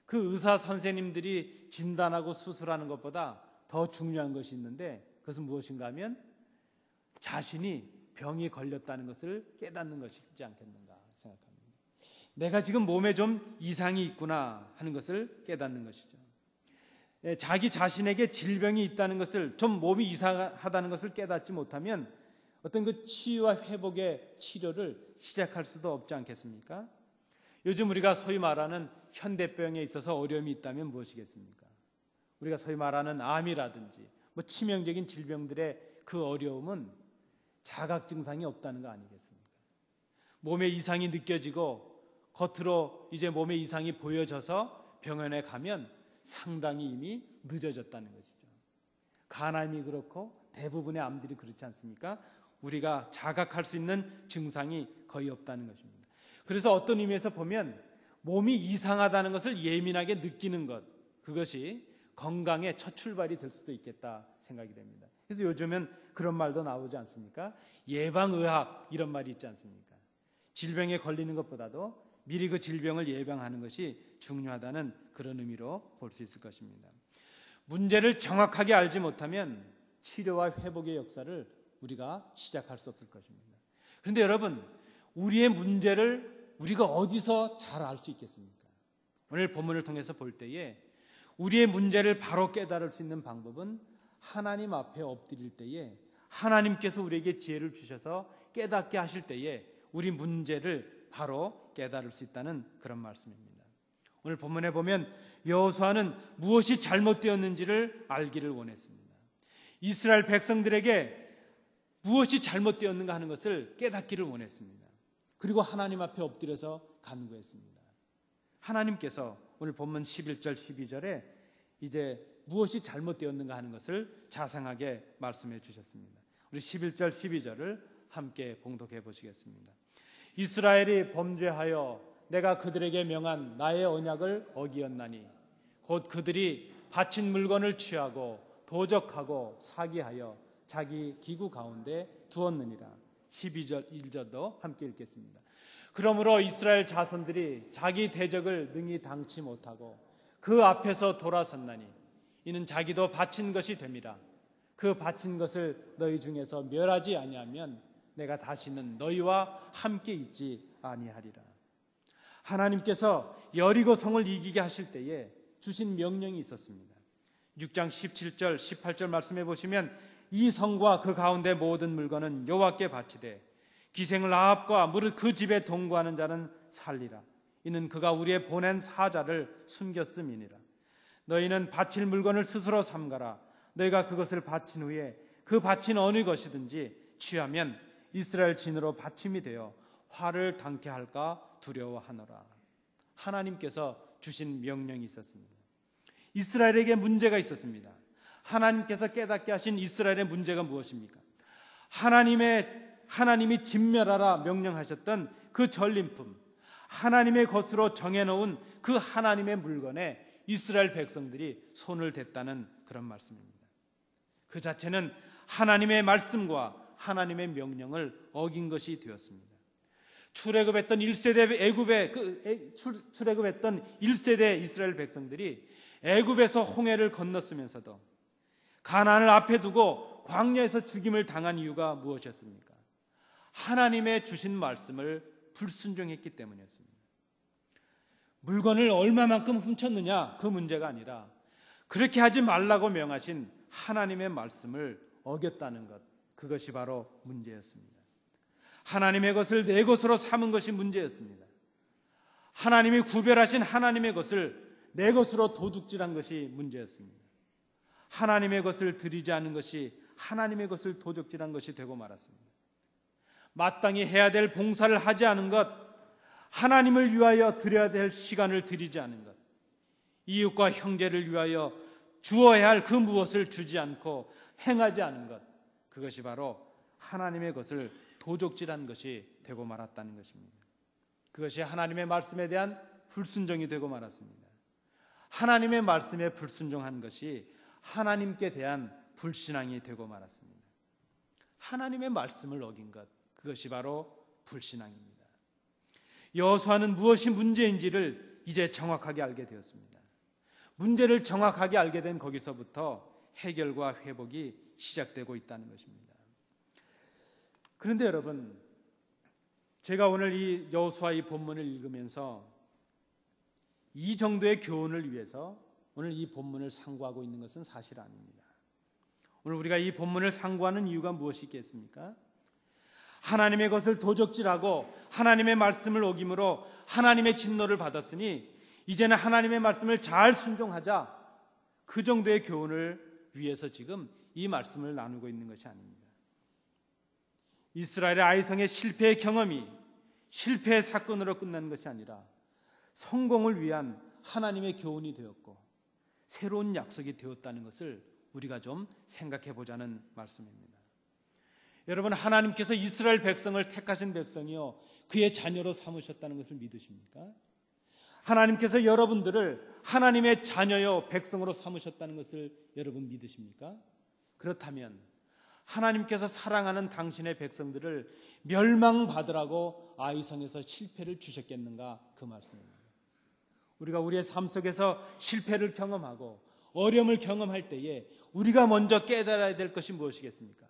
그 의사 선생님들이 진단하고 수술하는 것보다 더 중요한 것이 있는데 그것은 무엇인가 하면 자신이 병이 걸렸다는 것을 깨닫는 것이지 않겠는가 생각합니다. 내가 지금 몸에 좀 이상이 있구나 하는 것을 깨닫는 것이죠. 자기 자신에게 질병이 있다는 것을, 좀 몸이 이상하다는 것을 깨닫지 못하면 어떤 그 치유와 회복의 치료를 시작할 수도 없지 않겠습니까? 요즘 우리가 소위 말하는 현대병에 있어서 어려움이 있다면 무엇이겠습니까? 우리가 소위 말하는 암이라든지 치명적인 질병들의 그 어려움은 자각 증상이 없다는 거 아니겠습니까? 몸에 이상이 느껴지고 겉으로 이제 몸에 이상이 보여져서 병원에 가면 상당히 이미 늦어졌다는 것이죠. 간암이 그렇고 대부분의 암들이 그렇지 않습니까? 우리가 자각할 수 있는 증상이 거의 없다는 것입니다. 그래서 어떤 의미에서 보면 몸이 이상하다는 것을 예민하게 느끼는 것, 그것이 건강의 첫 출발이 될 수도 있겠다 생각이 됩니다. 그래서 요즘은 그런 말도 나오지 않습니까? 예방의학, 이런 말이 있지 않습니까? 질병에 걸리는 것보다도 미리 그 질병을 예방하는 것이 중요하다는 그런 의미로 볼 수 있을 것입니다. 문제를 정확하게 알지 못하면 치료와 회복의 역사를 우리가 시작할 수 없을 것입니다. 그런데 여러분, 우리의 문제를 우리가 어디서 잘 알 수 있겠습니까? 오늘 본문을 통해서 볼 때에 우리의 문제를 바로 깨달을 수 있는 방법은 하나님 앞에 엎드릴 때에 하나님께서 우리에게 지혜를 주셔서 깨닫게 하실 때에 우리 문제를 바로 깨달을 수 있다는 그런 말씀입니다. 오늘 본문에 보면 여호수아는 무엇이 잘못되었는지를 알기를 원했습니다. 이스라엘 백성들에게 무엇이 잘못되었는가 하는 것을 깨닫기를 원했습니다. 그리고 하나님 앞에 엎드려서 간구했습니다. 하나님께서 오늘 본문 11절 12절에 이제 무엇이 잘못되었는가 하는 것을 자상하게 말씀해 주셨습니다. 우리 11절 12절을 함께 봉독해 보시겠습니다. 이스라엘이 범죄하여 내가 그들에게 명한 나의 언약을 어기었나니 곧 그들이 바친 물건을 취하고 도적하고 사기하여 자기 기구 가운데 두었느니라. 12절 1절도 함께 읽겠습니다. 그러므로 이스라엘 자손들이 자기 대적을 능히 당치 못하고 그 앞에서 돌아섰나니 이는 자기도 바친 것이 됨이라. 그 바친 것을 너희 중에서 멸하지 아니하면 내가 다시는 너희와 함께 있지 아니하리라. 하나님께서 여리고 성을 이기게 하실 때에 주신 명령이 있었습니다. 6장 17절 18절 말씀해 보시면 이 성과 그 가운데 모든 물건은 여호와께 바치되 기생을 아합과 무릇 그 집에 동거하는 자는 살리라. 이는 그가 우리의 보낸 사자를 숨겼음이니라. 너희는 바칠 물건을 스스로 삼가라. 너희가 그것을 바친 후에 그 바친 어느 것이든지 취하면 이스라엘 진으로 받침이 되어 화를 당케 할까 두려워하노라. 하나님께서 주신 명령이 있었습니다. 이스라엘에게 문제가 있었습니다. 하나님께서 깨닫게 하신 이스라엘의 문제가 무엇입니까? 하나님이 진멸하라 명령하셨던 그 전림품, 하나님의 것으로 정해놓은 그 하나님의 물건에 이스라엘 백성들이 손을 댔다는 그런 말씀입니다. 그 자체는 하나님의 말씀과 하나님의 명령을 어긴 것이 되었습니다. 출애굽했던 1세대 출애굽했던 1세대 이스라엘 백성들이 애굽에서 홍해를 건넜으면서도 가나안을 앞에 두고 광야에서 죽임을 당한 이유가 무엇이었습니까? 하나님의 주신 말씀을 불순종했기 때문이었습니다. 물건을 얼마만큼 훔쳤느냐 그 문제가 아니라 그렇게 하지 말라고 명하신 하나님의 말씀을 어겼다는 것, 그것이 바로 문제였습니다. 하나님의 것을 내 것으로 삼은 것이 문제였습니다. 하나님이 구별하신 하나님의 것을 내 것으로 도둑질한 것이 문제였습니다. 하나님의 것을 드리지 않은 것이 하나님의 것을 도둑질한 것이 되고 말았습니다. 마땅히 해야 될 봉사를 하지 않은 것, 하나님을 위하여 드려야 될 시간을 드리지 않은 것, 이웃과 형제를 위하여 주어야 할 그 무엇을 주지 않고 행하지 않은 것, 그것이 바로 하나님의 것을 도적질한 것이 되고 말았다는 것입니다. 그것이 하나님의 말씀에 대한 불순종이 되고 말았습니다. 하나님의 말씀에 불순종한 것이 하나님께 대한 불신앙이 되고 말았습니다. 하나님의 말씀을 어긴 것, 그것이 바로 불신앙입니다. 여호수아는 무엇이 문제인지를 이제 정확하게 알게 되었습니다. 문제를 정확하게 알게 된 거기서부터 해결과 회복이 시작되고 있다는 것입니다. 그런데 여러분, 제가 오늘 이 여호수아 이 본문을 읽으면서 이 정도의 교훈을 위해서 오늘 이 본문을 상고하고 있는 것은 사실 아닙니다. 오늘 우리가 이 본문을 상고하는 이유가 무엇이 있겠습니까? 하나님의 것을 도적질하고 하나님의 말씀을 어김으로 하나님의 진노를 받았으니 이제는 하나님의 말씀을 잘 순종하자, 그 정도의 교훈을 위해서 지금 이 말씀을 나누고 있는 것이 아닙니다. 이스라엘의 아이성의 실패의 경험이 실패의 사건으로 끝난 것이 아니라 성공을 위한 하나님의 교훈이 되었고 새로운 약속이 되었다는 것을 우리가 좀 생각해 보자는 말씀입니다. 여러분, 하나님께서 이스라엘 백성을 택하신 백성이요 그의 자녀로 삼으셨다는 것을 믿으십니까? 하나님께서 여러분들을 하나님의 자녀요 백성으로 삼으셨다는 것을 여러분 믿으십니까? 그렇다면 하나님께서 사랑하는 당신의 백성들을 멸망받으라고 아이성에서 실패를 주셨겠는가, 그 말씀입니다. 우리가 우리의 삶 속에서 실패를 경험하고 어려움을 경험할 때에 우리가 먼저 깨달아야 될 것이 무엇이겠습니까?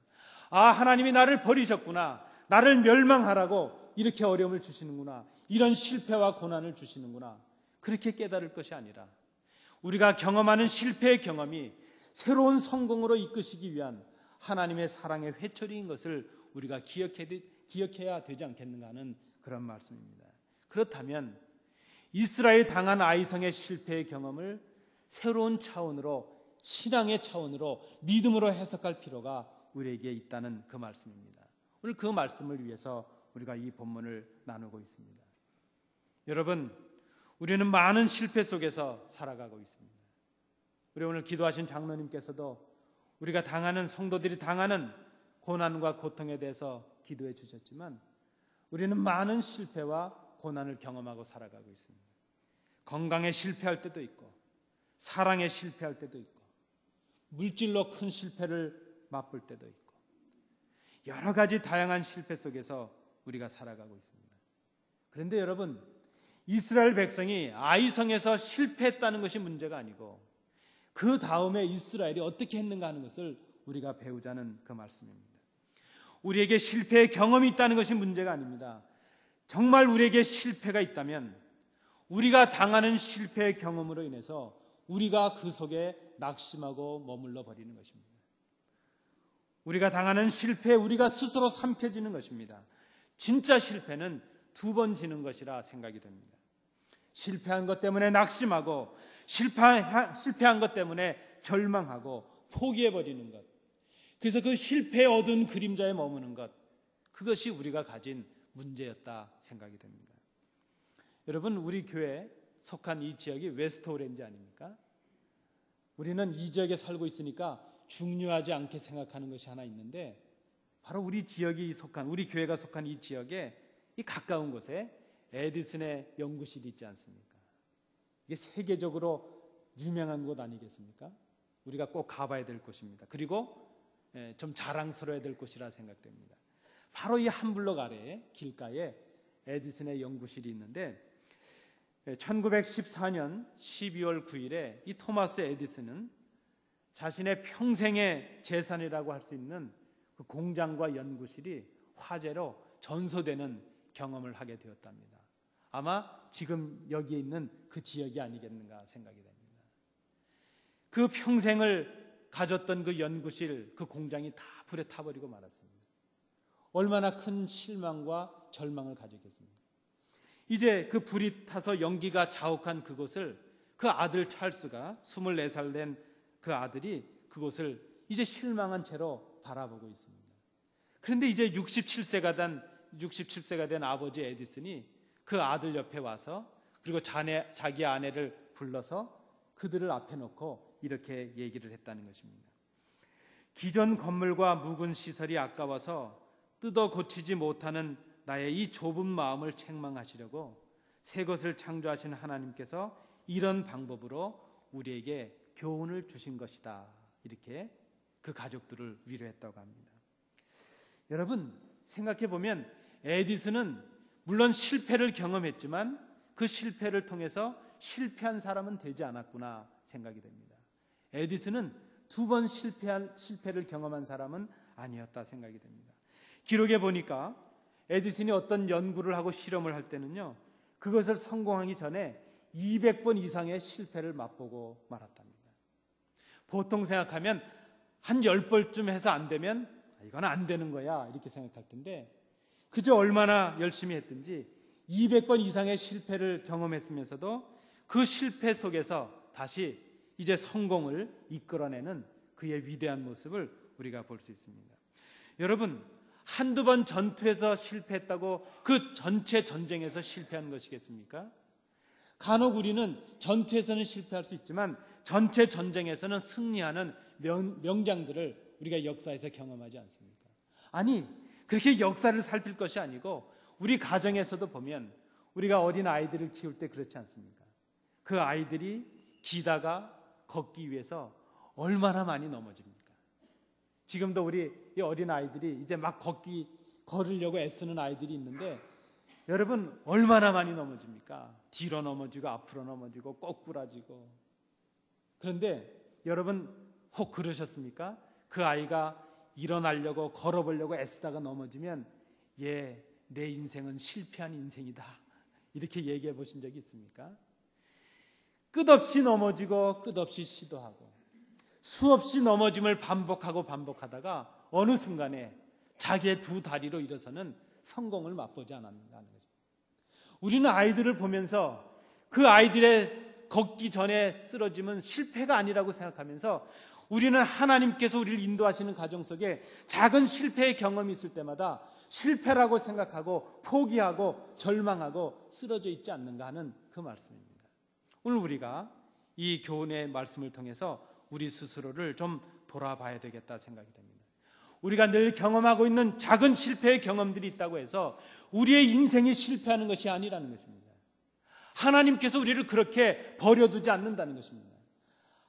아, 하나님이 나를 버리셨구나, 나를 멸망하라고 이렇게 어려움을 주시는구나, 이런 실패와 고난을 주시는구나, 그렇게 깨달을 것이 아니라 우리가 경험하는 실패의 경험이 새로운 성공으로 이끄시기 위한 하나님의 사랑의 회초리인 것을 우리가 기억해야 되지 않겠는가 하는 그런 말씀입니다. 그렇다면 이스라엘이 당한 아이성의 실패의 경험을 새로운 차원으로, 신앙의 차원으로, 믿음으로 해석할 필요가 우리에게 있다는 그 말씀입니다. 오늘 그 말씀을 위해서 우리가 이 본문을 나누고 있습니다. 여러분, 우리는 많은 실패 속에서 살아가고 있습니다. 우리 오늘 기도하신 장로님께서도 우리가 당하는, 성도들이 당하는 고난과 고통에 대해서 기도해 주셨지만 우리는 많은 실패와 고난을 경험하고 살아가고 있습니다. 건강에 실패할 때도 있고, 사랑에 실패할 때도 있고, 물질로 큰 실패를 맛볼 때도 있고, 여러 가지 다양한 실패 속에서 우리가 살아가고 있습니다. 그런데 여러분, 이스라엘 백성이 아이성에서 실패했다는 것이 문제가 아니고 그 다음에 이스라엘이 어떻게 했는가 하는 것을 우리가 배우자는 그 말씀입니다. 우리에게 실패의 경험이 있다는 것이 문제가 아닙니다. 정말 우리에게 실패가 있다면 우리가 당하는 실패의 경험으로 인해서 우리가 그 속에 낙심하고 머물러 버리는 것입니다. 우리가 당하는 실패에 우리가 스스로 삼켜지는 것입니다. 진짜 실패는 2번 지는 것이라 생각이 됩니다. 실패한 것 때문에 낙심하고, 실패한 것 때문에 절망하고 포기해버리는 것, 그래서 그 실패의 어두운 그림자에 머무는 것, 그것이 우리가 가진 문제였다 생각이 됩니다. 여러분, 우리 교회에 속한 이 지역이 웨스트 오렌지 아닙니까? 우리는 이 지역에 살고 있으니까 중요하지 않게 생각하는 것이 하나 있는데, 바로 우리 지역이 속한, 우리 교회가 속한 이 지역에 이 가까운 곳에 에디슨의 연구실이 있지 않습니까? 이게 세계적으로 유명한 곳 아니겠습니까? 우리가 꼭 가봐야 될 곳입니다. 그리고 좀 자랑스러워야 될 곳이라 생각됩니다. 바로 이 한 블록 아래에 길가에 에디슨의 연구실이 있는데 1914년 12월 9일에 이 토마스 에디슨은 자신의 평생의 재산이라고 할 수 있는 그 공장과 연구실이 화재로 전소되는 경험을 하게 되었답니다. 아마 지금 여기에 있는 그 지역이 아니겠는가 생각이 됩니다. 그 평생을 가졌던 그 연구실, 그 공장이 다 불에 타버리고 말았습니다. 얼마나 큰 실망과 절망을 가졌겠습니까? 이제 그 불이 타서 연기가 자욱한 그곳을 그 아들 찰스가 24살 된 그 아들이 그곳을 이제 실망한 채로 바라보고 있습니다. 그런데 이제 67세가 된 아버지 에디슨이 그 아들 옆에 와서, 그리고 자기 아내를 불러서 그들을 앞에 놓고 이렇게 얘기를 했다는 것입니다. 기존 건물과 묵은 시설이 아까워서 뜯어 고치지 못하는 나의 이 좁은 마음을 책망하시려고 새 것을 창조하신 하나님께서 이런 방법으로 우리에게 교훈을 주신 것이다. 이렇게 그 가족들을 위로했다고 합니다. 여러분, 생각해 보면 에디슨은 물론 실패를 경험했지만 그 실패를 통해서 실패한 사람은 되지 않았구나 생각이 됩니다. 에디슨은 2번 실패를 경험한 사람은 아니었다 생각이 됩니다. 기록에 보니까 에디슨이 어떤 연구를 하고 실험을 할 때는요, 그것을 성공하기 전에 200번 이상의 실패를 맛보고 말았답니다. 보통 생각하면 한 10번쯤 해서 안 되면 이건 안 되는 거야 이렇게 생각할 텐데, 그저 얼마나 열심히 했든지 200번 이상의 실패를 경험했으면서도 그 실패 속에서 다시 이제 성공을 이끌어내는 그의 위대한 모습을 우리가 볼 수 있습니다. 여러분, 한두 번 전투에서 실패했다고 그 전체 전쟁에서 실패한 것이겠습니까? 간혹 우리는 전투에서는 실패할 수 있지만 전체 전쟁에서는 승리하는 명장들을 우리가 역사에서 경험하지 않습니까? 아니, 그렇게 역사를 살필 것이 아니고 우리 가정에서도 보면 우리가 어린 아이들을 키울 때 그렇지 않습니까? 그 아이들이 기다가 걷기 위해서 얼마나 많이 넘어집니까? 지금도 우리 이 어린 아이들이 이제 막 걸으려고 애쓰는 아이들이 있는데, 여러분 얼마나 많이 넘어집니까? 뒤로 넘어지고 앞으로 넘어지고 꼬꾸라지고. 그런데 여러분 혹 그러셨습니까? 그 아이가 일어나려고 걸어보려고 애쓰다가 넘어지면 내 인생은 실패한 인생이다 이렇게 얘기해 보신 적이 있습니까? 끝없이 넘어지고 끝없이 시도하고 수없이 넘어짐을 반복하다가 어느 순간에 자기의 2 다리로 일어서는 성공을 맛보지 않았는가 하는 거죠. 우리는 아이들을 보면서 그 아이들의 걷기 전에 쓰러지면 실패가 아니라고 생각하면서 우리는 하나님께서 우리를 인도하시는 과정 속에 작은 실패의 경험이 있을 때마다 실패라고 생각하고 포기하고 절망하고 쓰러져 있지 않는가 하는 그 말씀입니다. 오늘 우리가 이 교훈의 말씀을 통해서 우리 스스로를 좀 돌아봐야 되겠다 생각이 됩니다. 우리가 늘 경험하고 있는 작은 실패의 경험들이 있다고 해서 우리의 인생이 실패하는 것이 아니라는 것입니다. 하나님께서 우리를 그렇게 버려두지 않는다는 것입니다.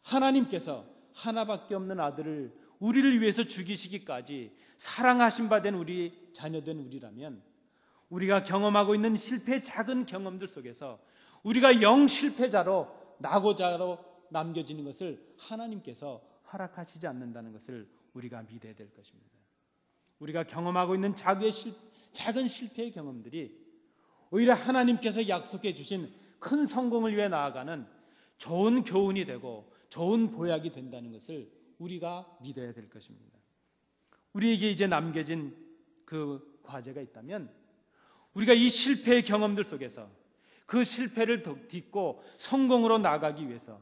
하나님께서 하나밖에 없는 아들을 우리를 위해서 죽이시기까지 사랑하신 바 된 우리 자녀된 우리라면 우리가 경험하고 있는 실패의 작은 경험들 속에서 우리가 영 실패자로 나고자로 남겨지는 것을 하나님께서 허락하시지 않는다는 것을 우리가 믿어야 될 것입니다. 우리가 경험하고 있는 작은 실패의 경험들이 오히려 하나님께서 약속해 주신 큰 성공을 위해 나아가는 좋은 교훈이 되고 좋은 보약이 된다는 것을 우리가 믿어야 될 것입니다. 우리에게 이제 남겨진 그 과제가 있다면 우리가 이 실패의 경험들 속에서 그 실패를 딛고 성공으로 나아가기 위해서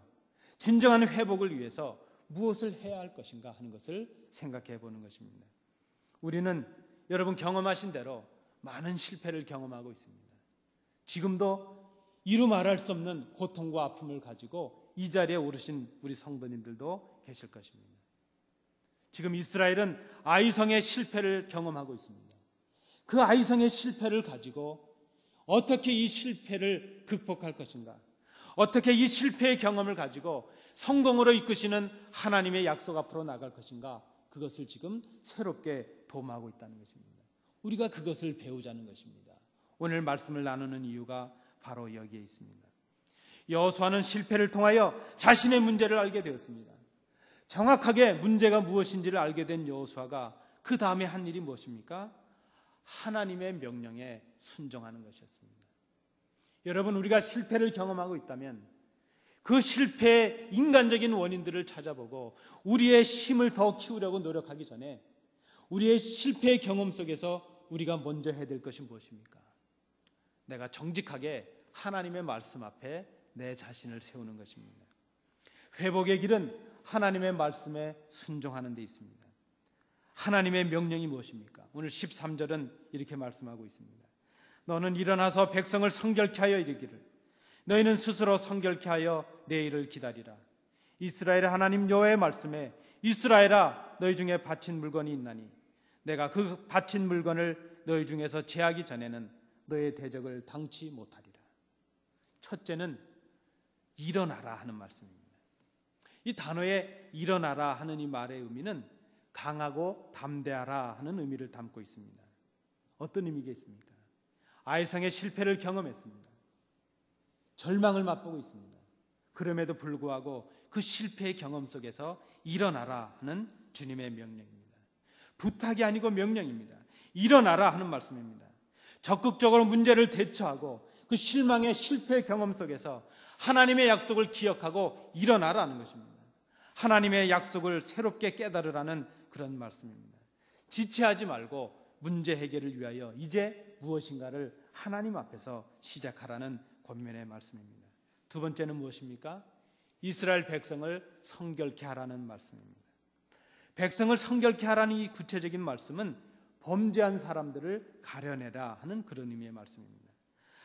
진정한 회복을 위해서 무엇을 해야 할 것인가 하는 것을 생각해 보는 것입니다. 우리는 여러분 경험하신 대로 많은 실패를 경험하고 있습니다. 지금도 이루 말할 수 없는 고통과 아픔을 가지고 이 자리에 오르신 우리 성도님들도 계실 것입니다. 지금 이스라엘은 아이성의 실패를 경험하고 있습니다. 그 아이성의 실패를 가지고 어떻게 이 실패를 극복할 것인가, 어떻게 이 실패의 경험을 가지고 성공으로 이끄시는 하나님의 약속 앞으로 나갈 것인가, 그것을 지금 새롭게 도모하고 있다는 것입니다. 우리가 그것을 배우자는 것입니다. 오늘 말씀을 나누는 이유가 바로 여기에 있습니다. 여호수아는 실패를 통하여 자신의 문제를 알게 되었습니다. 정확하게 문제가 무엇인지를 알게 된 여호수아가 그 다음에 한 일이 무엇입니까? 하나님의 명령에 순종하는 것이었습니다. 여러분, 우리가 실패를 경험하고 있다면 그 실패의 인간적인 원인들을 찾아보고 우리의 힘을 더 키우려고 노력하기 전에 우리의 실패의 경험 속에서 우리가 먼저 해야 될 것이 무엇입니까? 내가 정직하게 하나님의 말씀 앞에 내 자신을 세우는 것입니다. 회복의 길은 하나님의 말씀에 순종하는 데 있습니다. 하나님의 명령이 무엇입니까? 오늘 13절은 이렇게 말씀하고 있습니다. 너는 일어나서 백성을 성결케 하여 이르기를 너희는 스스로 성결케 하여 내일을 기다리라. 이스라엘의 하나님 여호와의 말씀에 이스라엘아 너희 중에 바친 물건이 있나니 내가 그 바친 물건을 너희 중에서 제하기 전에는 너의 대적을 당치 못하리라. 첫째는 일어나라 하는 말씀입니다. 이 단어에 일어나라 하는 이 말의 의미는 강하고 담대하라 하는 의미를 담고 있습니다. 어떤 의미겠습니까? 아이성의 실패를 경험했습니다. 절망을 맛보고 있습니다. 그럼에도 불구하고 그 실패의 경험 속에서 일어나라 하는 주님의 명령입니다. 부탁이 아니고 명령입니다. 일어나라 하는 말씀입니다. 적극적으로 문제를 대처하고 그 실망의 실패의 경험 속에서 하나님의 약속을 기억하고 일어나라는 것입니다. 하나님의 약속을 새롭게 깨달으라는 그런 말씀입니다. 지체하지 말고 문제 해결을 위하여 이제 무엇인가를 하나님 앞에서 시작하라는 권면의 말씀입니다. 두 번째는 무엇입니까? 이스라엘 백성을 성결케 하라는 말씀입니다. 백성을 성결케 하라는 이 구체적인 말씀은 범죄한 사람들을 가려내라 하는 그런 의미의 말씀입니다.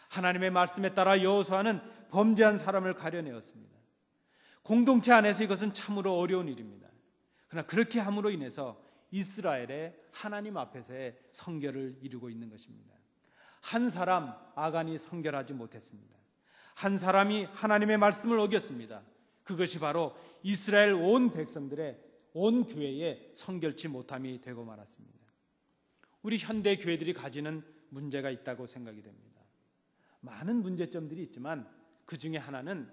하나님의 말씀에 따라 여호수아는 범죄한 사람을 가려내었습니다. 공동체 안에서 이것은 참으로 어려운 일입니다. 그러나 그렇게 함으로 인해서 이스라엘의 하나님 앞에서의 성결을 이루고 있는 것입니다. 한 사람 아간이 성결하지 못했습니다. 한 사람이 하나님의 말씀을 어겼습니다. 그것이 바로 이스라엘 온 백성들의 온 교회의 성결치 못함이 되고 말았습니다. 우리 현대 교회들이 가지는 문제가 있다고 생각이 됩니다. 많은 문제점들이 있지만 그 중에 하나는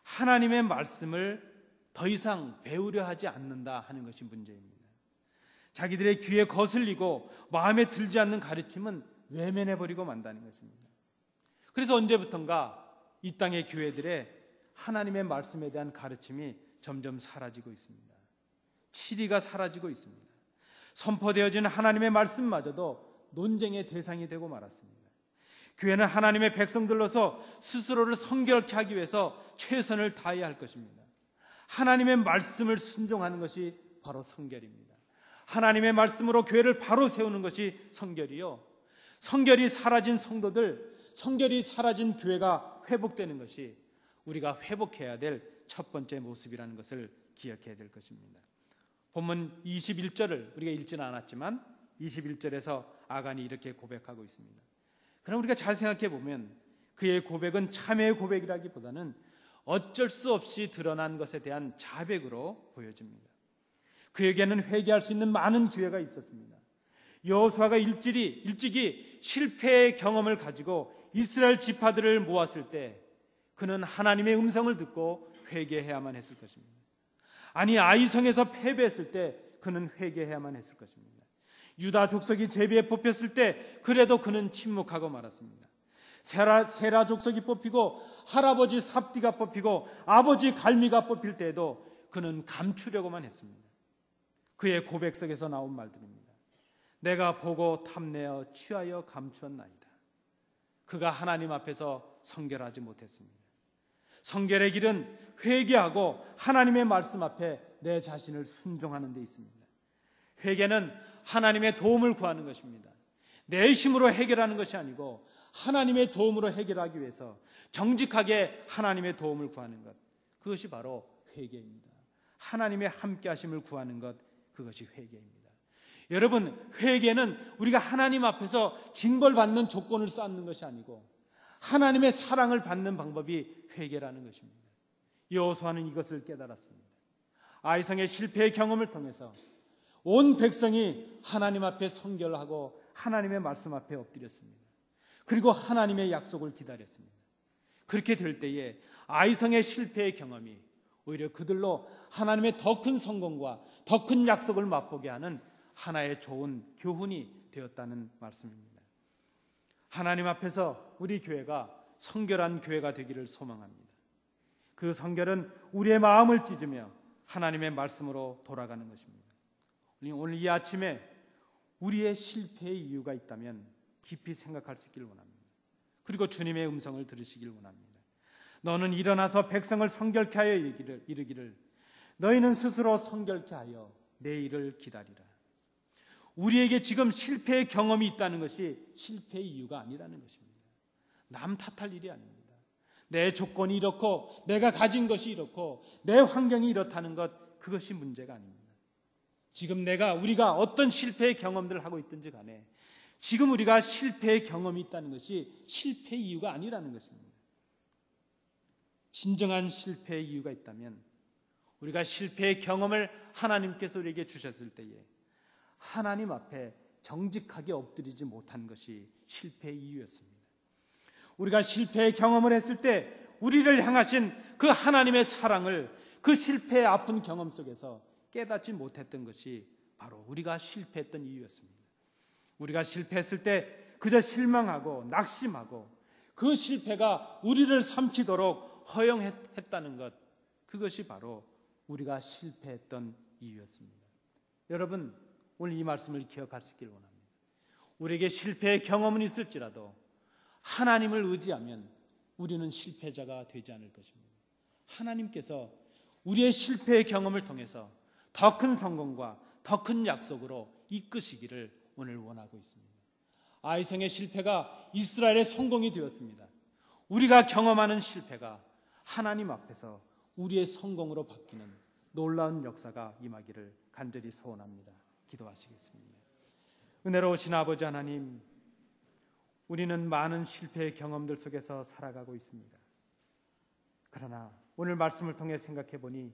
하나님의 말씀을 더 이상 배우려 하지 않는다 하는 것이 문제입니다. 자기들의 귀에 거슬리고 마음에 들지 않는 가르침은 외면해버리고 만다는 것입니다. 그래서 언제부턴가 이 땅의 교회들의 하나님의 말씀에 대한 가르침이 점점 사라지고 있습니다. 치리가 사라지고 있습니다. 선포되어진 하나님의 말씀마저도 논쟁의 대상이 되고 말았습니다. 교회는 하나님의 백성들로서 스스로를 성결케 하기 위해서 최선을 다해야 할 것입니다. 하나님의 말씀을 순종하는 것이 바로 성결입니다. 하나님의 말씀으로 교회를 바로 세우는 것이 성결이요, 성결이 사라진 성도들, 성결이 사라진 교회가 회복되는 것이 우리가 회복해야 될 첫 번째 모습이라는 것을 기억해야 될 것입니다. 본문 21절을 우리가 읽지는 않았지만 21절에서 아간이 이렇게 고백하고 있습니다. 그럼 우리가 잘 생각해 보면 그의 고백은 참회의 고백이라기보다는 어쩔 수 없이 드러난 것에 대한 자백으로 보여집니다. 그에게는 회개할 수 있는 많은 기회가 있었습니다. 여호수아가 일찍이 실패의 경험을 가지고 이스라엘 지파들을 모았을 때 그는 하나님의 음성을 듣고 회개해야만 했을 것입니다. 아니, 아이성에서 패배했을 때 그는 회개해야만 했을 것입니다. 유다 족속이 제비에 뽑혔을 때 그래도 그는 침묵하고 말았습니다. 세라 족속이 뽑히고 할아버지 삽디가 뽑히고 아버지 갈미가 뽑힐 때에도 그는 감추려고만 했습니다. 그의 고백 속에서 나온 말들입니다. 내가 보고 탐내어 취하여 감추었나이다. 그가 하나님 앞에서 성결하지 못했습니다. 성결의 길은 회개하고 하나님의 말씀 앞에 내 자신을 순종하는 데 있습니다. 회개는 하나님의 도움을 구하는 것입니다. 내 힘으로 해결하는 것이 아니고 하나님의 도움으로 해결하기 위해서 정직하게 하나님의 도움을 구하는 것, 그것이 바로 회개입니다. 하나님의 함께 하심을 구하는 것, 그것이 회개입니다. 여러분, 회개는 우리가 하나님 앞에서 징벌받는 조건을 쌓는 것이 아니고 하나님의 사랑을 받는 방법이 회개라는 것입니다. 여호수아는 이것을 깨달았습니다. 아이성의 실패의 경험을 통해서 온 백성이 하나님 앞에 성결하고 하나님의 말씀 앞에 엎드렸습니다. 그리고 하나님의 약속을 기다렸습니다. 그렇게 될 때에 아이성의 실패의 경험이 오히려 그들로 하나님의 더 큰 성공과 더 큰 약속을 맛보게 하는 하나의 좋은 교훈이 되었다는 말씀입니다. 하나님 앞에서 우리 교회가 성결한 교회가 되기를 소망합니다. 그 성결은 우리의 마음을 찢으며 하나님의 말씀으로 돌아가는 것입니다. 오늘 이 아침에 우리의 실패의 이유가 있다면 깊이 생각할 수 있기를 원합니다. 그리고 주님의 음성을 들으시길 원합니다. 너는 일어나서 백성을 성결케 하여 이르기를 너희는 스스로 성결케 하여 내일을 기다리라. 우리에게 지금 실패의 경험이 있다는 것이 실패의 이유가 아니라는 것입니다. 남 탓할 일이 아닙니다. 내 조건이 이렇고 내가 가진 것이 이렇고 내 환경이 이렇다는 것, 그것이 문제가 아닙니다. 지금 우리가 어떤 실패의 경험들을 하고 있든지 간에 지금 우리가 실패의 경험이 있다는 것이 실패의 이유가 아니라는 것입니다. 진정한 실패의 이유가 있다면 우리가 실패의 경험을 하나님께서 우리에게 주셨을 때에 하나님 앞에 정직하게 엎드리지 못한 것이 실패의 이유였습니다. 우리가 실패의 경험을 했을 때 우리를 향하신 그 하나님의 사랑을 그 실패의 아픈 경험 속에서 깨닫지 못했던 것이 바로 우리가 실패했던 이유였습니다. 우리가 실패했을 때 그저 실망하고 낙심하고 그 실패가 우리를 삼키도록 허용했다는 것, 그것이 바로 우리가 실패했던 이유였습니다. 여러분, 오늘 이 말씀을 기억할 수 있기를 원합니다. 우리에게 실패의 경험은 있을지라도 하나님을 의지하면 우리는 실패자가 되지 않을 것입니다. 하나님께서 우리의 실패의 경험을 통해서 더 큰 성공과 더 큰 약속으로 이끄시기를 오늘 원하고 있습니다. 아이성의 실패가 이스라엘의 성공이 되었습니다. 우리가 경험하는 실패가 하나님 앞에서 우리의 성공으로 바뀌는 놀라운 역사가 임하기를 간절히 소원합니다. 기도하시겠습니다. 은혜로우신 아버지 하나님, 우리는 많은 실패의 경험들 속에서 살아가고 있습니다. 그러나 오늘 말씀을 통해 생각해 보니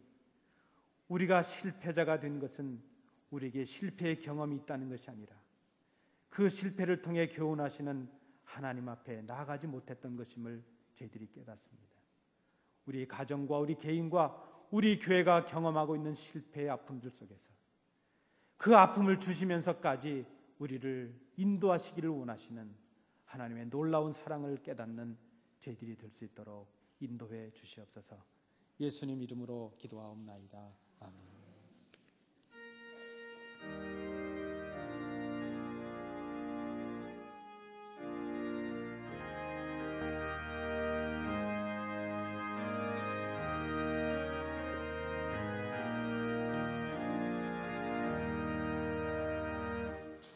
우리가 실패자가 된 것은 우리에게 실패의 경험이 있다는 것이 아니라 그 실패를 통해 교훈하시는 하나님 앞에 나아가지 못했던 것임을 저희들이 깨닫습니다. 우리 가정과 우리 개인과 우리 교회가 경험하고 있는 실패의 아픔들 속에서 그 아픔을 주시면서까지 우리를 인도하시기를 원하시는 하나님의 놀라운 사랑을 깨닫는 저희들이 될 수 있도록 인도해 주시옵소서. 예수님 이름으로 기도하옵나이다. 아멘.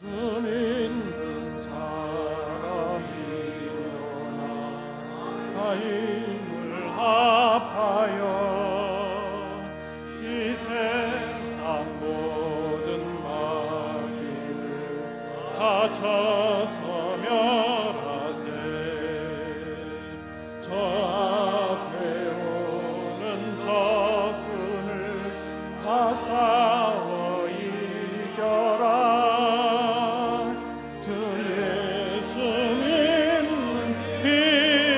주 믿는 사람이 일어나 다 힘을 합하여 이 세상 모든 마귀를 다 쳐서 멸하세. 저 앞에 오는 적군을 다 싸워 이겨라. 주 예수 믿는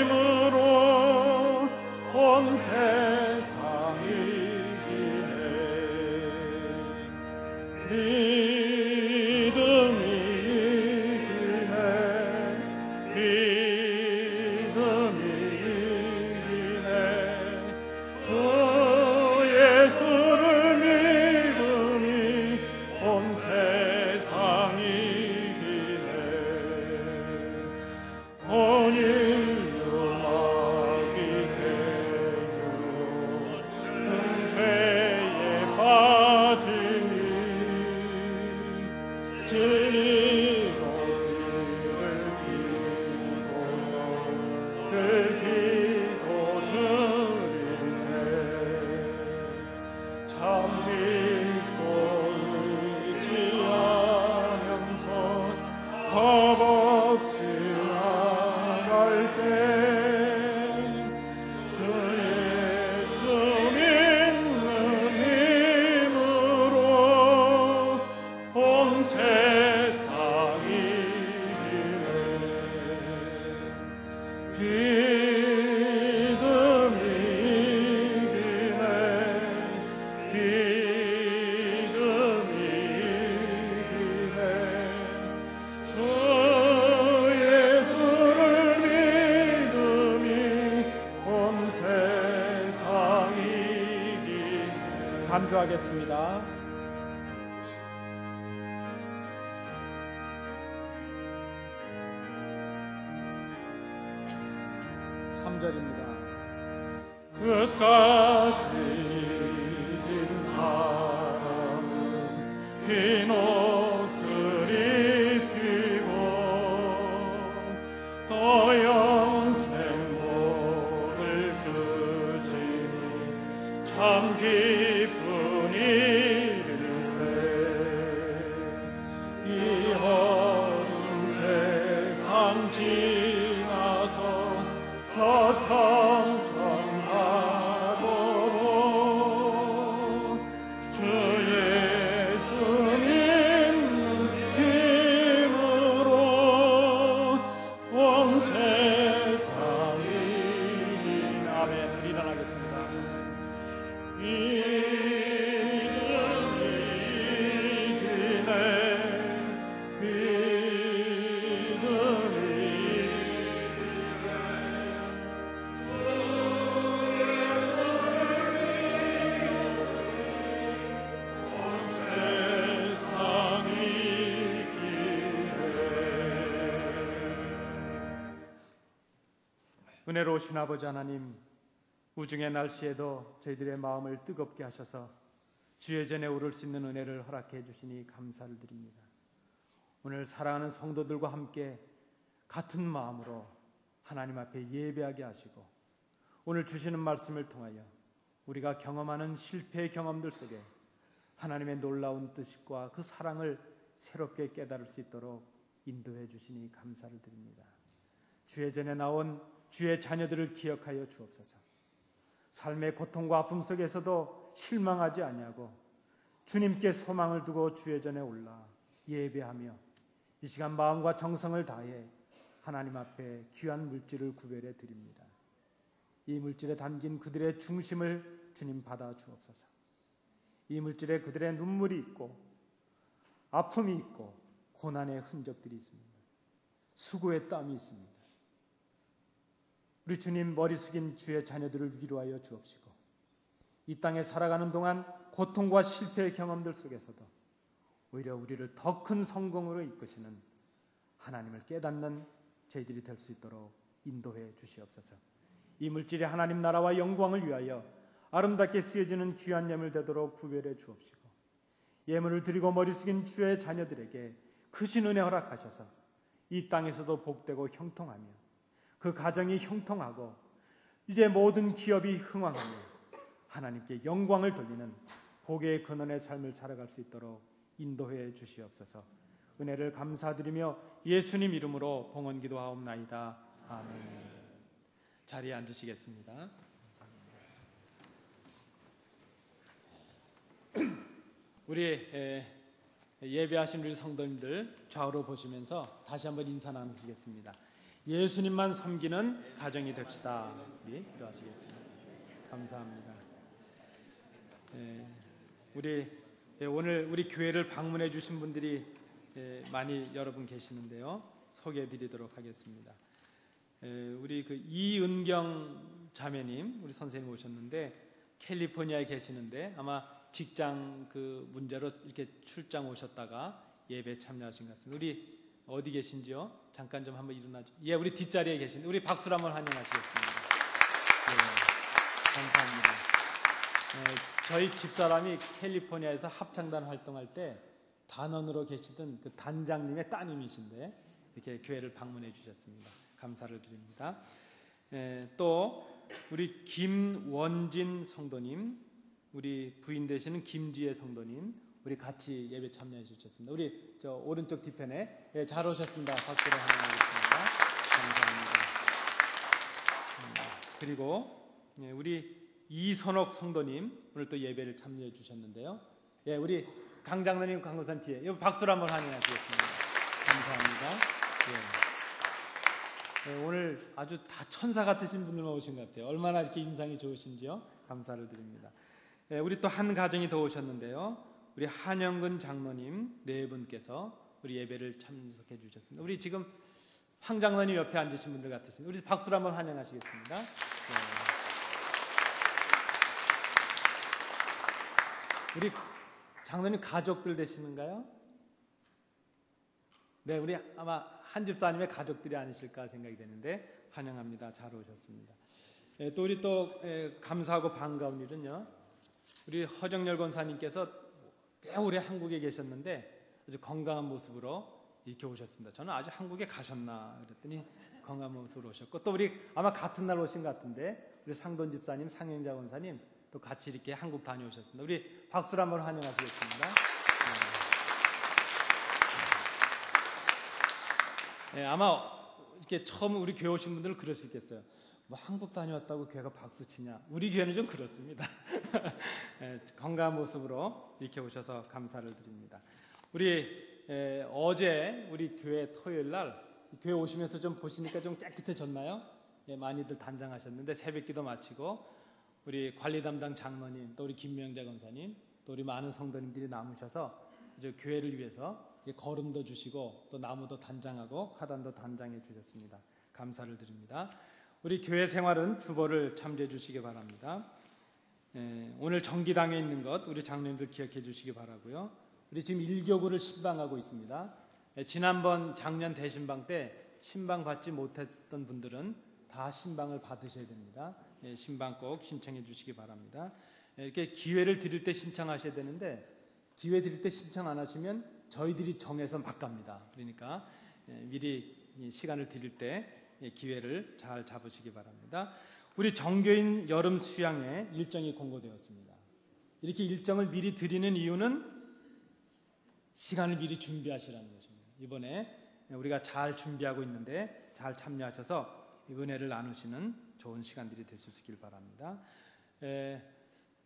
힘으로 온 세상 이기네. 믿음이 이기네. 믿음이 이기네. 주 예수를 믿음이 온 세상 이기네. 온 인류 마귀 괴로 근퇴에 빠지니 진리로 뒤를 비고서 늘 기도 드리세. 참 믿고 의지하면서 겁없이 나갈 때 주 예수 믿는 힘으로 온 세상 이기네. 믿음이 이기네. 믿음이 이기네. 주 예수를 믿음이 온 세상 이기네. 간주하겠습니다. 3절입니다. 끝까지 이긴 사람은 흰 옷을 입히고 또 영생 복을 주시니 참 기쁜 일일세. 이 어두운 세상 지나서 저 천성 가도록 주 예수 믿는 힘으로 온 세상 이긴. 아멘. 우리 일어나겠습니다. 믿음이 이기네. 믿음이 세상 이기네. 은혜로우신 아버지 하나님, 우중의 날씨에도 저희들의 마음을 뜨겁게 하셔서 주의 전에 오를 수 있는 은혜를 허락해 주시니 감사를 드립니다. 오늘 사랑하는 성도들과 함께 같은 마음으로 하나님 앞에 예배하게 하시고 오늘 주시는 말씀을 통하여 우리가 경험하는 실패의 경험들 속에 하나님의 놀라운 뜻과 그 사랑을 새롭게 깨달을 수 있도록 인도해 주시니 감사를 드립니다. 주의 전에 나온 주의 자녀들을 기억하여 주옵소서. 삶의 고통과 아픔 속에서도 실망하지 아니하고 주님께 소망을 두고 주의 전에 올라 예배하며 이 시간 마음과 정성을 다해 하나님 앞에 귀한 물질을 구별해 드립니다. 이 물질에 담긴 그들의 중심을 주님 받아 주옵소서. 이 물질에 그들의 눈물이 있고 아픔이 있고 고난의 흔적들이 있습니다. 수고의 땀이 있습니다. 우리 주님 머리 숙인 주의 자녀들을 위로하여 주옵시고 이 땅에 살아가는 동안 고통과 실패의 경험들 속에서도 오히려 우리를 더 큰 성공으로 이끄시는 하나님을 깨닫는 저희들이 될 수 있도록 인도해 주시옵소서. 이 물질이 하나님 나라와 영광을 위하여 아름답게 쓰여지는 귀한 예물 되도록 구별해 주옵시고 예물을 드리고 머리 숙인 주의 자녀들에게 크신 은혜 허락하셔서 이 땅에서도 복되고 형통하며 그 가정이 형통하고 이제 모든 기업이 흥왕하며 하나님께 영광을 돌리는 복의 근원의 삶을 살아갈 수 있도록 인도해 주시옵소서. 은혜를 감사드리며 예수님 이름으로 봉헌기도하옵나이다. 아멘. 자리에 앉으시겠습니다. 우리 예배하신 우리 성도님들 좌우로 보시면서 다시 한번 인사 나누시겠습니다. 예수님만 섬기는 가정이 됩시다. 우리 기도하시겠습니다. 감사합니다. 오늘 우리 교회를 방문해 주신 분들이 많이 여러분 계시는데요. 소개해 드리도록 하겠습니다. 우리 이은경 자매님, 우리 선생님 오셨는데 캘리포니아에 계시는데 아마 직장 문제로 이렇게 출장 오셨다가 예배 참여하신 것 같습니다. 우리 어디 계신지요? 잠깐 좀 한번 일어나죠. 예, 우리 뒷자리에 계신 우리 박수로 한번 환영하시겠습니다. 예, 감사합니다. 저희 집사람이 캘리포니아에서 합창단 활동할 때 단원으로 계시던 그 단장님의 따님이신데 이렇게 교회를 방문해 주셨습니다. 감사를 드립니다. 또 우리 김원진 성도님, 우리 부인 되시는 김지혜 성도님, 우리 같이 예배 참여해 주셨습니다. 우리 저 오른쪽 뒤편에 잘 오셨습니다. 박수로 환영하겠습니다. 감사합니다. 그리고 우리 이선옥 성도님 오늘 또 예배를 참여해 주셨는데요. 예, 우리 강장로님 강고산 뒤에 박수로 한번 환영하시겠습니다. 감사합니다. 예. 오늘 아주 다 천사 같으신 분들만 오신 것 같아요. 얼마나 이렇게 인상이 좋으신지요? 감사를 드립니다. 예, 우리 또 한 가정이 더 오셨는데요. 우리 한영근 장로님 네 분께서 우리 예배를 참석해 주셨습니다. 우리 지금 황 장로님 옆에 앉으신 분들 같으신 우리 박수로 한번 환영하시겠습니다. 예. 우리 장로님 가족들 되시는가요? 네, 우리 아마 한 집사님의 가족들이 아니실까 생각이 되는데 환영합니다. 잘 오셨습니다. 또 우리 감사하고 반가운 일은요. 우리 허정열 권사님께서 꽤 오래 한국에 계셨는데 아주 건강한 모습으로 이렇게 오셨습니다. 저는 아주 한국에 가셨나 그랬더니 건강한 모습으로 오셨고, 또 우리 아마 같은 날 오신 것 같은데 우리 상돈 집사님, 상영자 권사님 또 같이 이렇게 한국 다녀오셨습니다. 우리 박수로 한번 환영하시겠습니다. 네, 아마 이렇게 처음 우리 교회 오신 분들은 그럴 수 있겠어요. 뭐 한국 다녀왔다고 교회가 박수 치냐? 우리 교회는 좀 그렇습니다. 네, 건강한 모습으로 이렇게 오셔서 감사를 드립니다. 우리 어제 우리 교회 토요일 날 교회 오시면서 좀 보시니까 좀 깨끗해졌나요? 예, 많이들 단장하셨는데 새벽기도 마치고 우리 관리 담당 장로님, 또 우리 김명자 권사님, 또 우리 많은 성도님들이 남으셔서 이제 교회를 위해서 거름도 주시고 또 나무도 단장하고 화단도 단장해 주셨습니다. 감사를 드립니다. 우리 교회 생활은 주보를 참조해 주시기 바랍니다. 오늘 정기당에 있는 것 우리 장로님들 기억해 주시기 바라고요. 우리 지금 1교구를 신방하고 있습니다. 지난번 작년 대신방 때 신방 받지 못했던 분들은 다 신방을 받으셔야 됩니다. 신방 꼭 신청해 주시기 바랍니다. 이렇게 기회를 드릴 때 신청하셔야 되는데 기회 드릴 때 신청 안 하시면 저희들이 정해서 막 갑니다. 그러니까 미리 시간을 드릴 때 기회를 잘 잡으시기 바랍니다. 우리 정교인 여름 수양회 일정이 공고되었습니다. 이렇게 일정을 미리 드리는 이유는 시간을 미리 준비하시라는 것입니다. 이번에 우리가 잘 준비하고 있는데 잘 참여하셔서 은혜를 나누시는 좋은 시간들이 될 수 있길 바랍니다.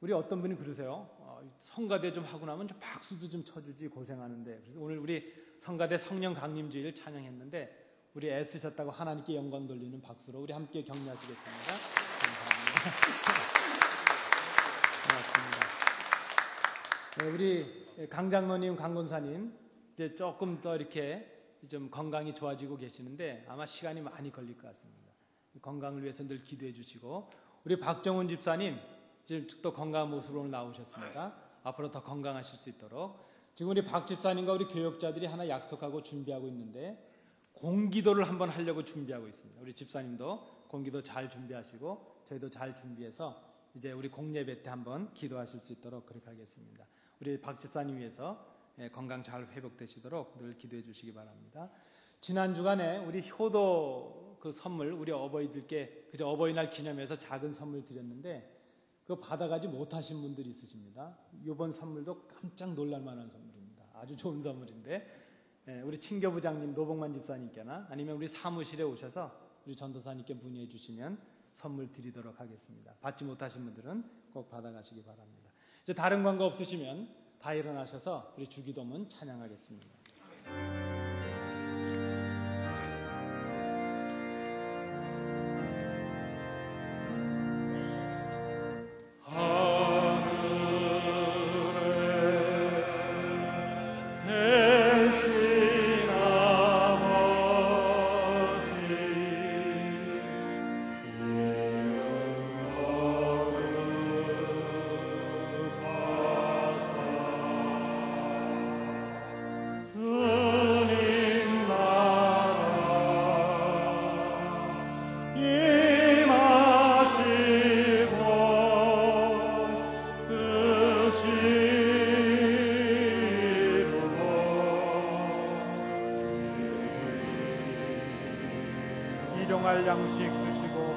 우리 어떤 분이 그러세요. 성가대 좀 하고 나면 좀 박수도 좀 쳐주지 고생하는데. 그래서 오늘 우리 성가대 성령 강림주일 찬양했는데 우리 애쓰셨다고 하나님께 영광 돌리는 박수로 우리 함께 격려하시겠습니다. 감사합니다. 고맙습니다. 우리 강장로님, 강권사님 이제 조금 더 이렇게 좀 건강이 좋아지고 계시는데 아마 시간이 많이 걸릴 것 같습니다. 건강을 위해서 늘 기도해 주시고, 우리 박정훈 집사님 지금 또 건강한 모습으로 오늘 나오셨습니다. 앞으로 더 건강하실 수 있도록 지금 우리 박 집사님과 우리 교역자들이 하나 약속하고 준비하고 있는데 공기도를 한번 하려고 준비하고 있습니다. 우리 집사님도 공기도 잘 준비하시고 저희도 잘 준비해서 이제 우리 공예배 때 한번 기도하실 수 있도록 그렇게 하겠습니다. 우리 박 집사님 위해서 건강 잘 회복되시도록 늘 기도해 주시기 바랍니다. 지난 주간에 우리 효도 그 선물 우리 어버이들께 그저 어버이날 기념해서 작은 선물 드렸는데 그거 받아가지 못하신 분들이 있으십니다. 이번 선물도 깜짝 놀랄 만한 선물입니다. 아주 좋은 선물인데 우리 친교부장님 노복만 집사님께나 아니면 우리 사무실에 오셔서 우리 전도사님께 문의해 주시면 선물 드리도록 하겠습니다. 받지 못하신 분들은 꼭 받아가시기 바랍니다. 이제 다른 광고 없으시면 다 일어나셔서 우리 주기도문 찬양하겠습니다. 일용할 양식 주시고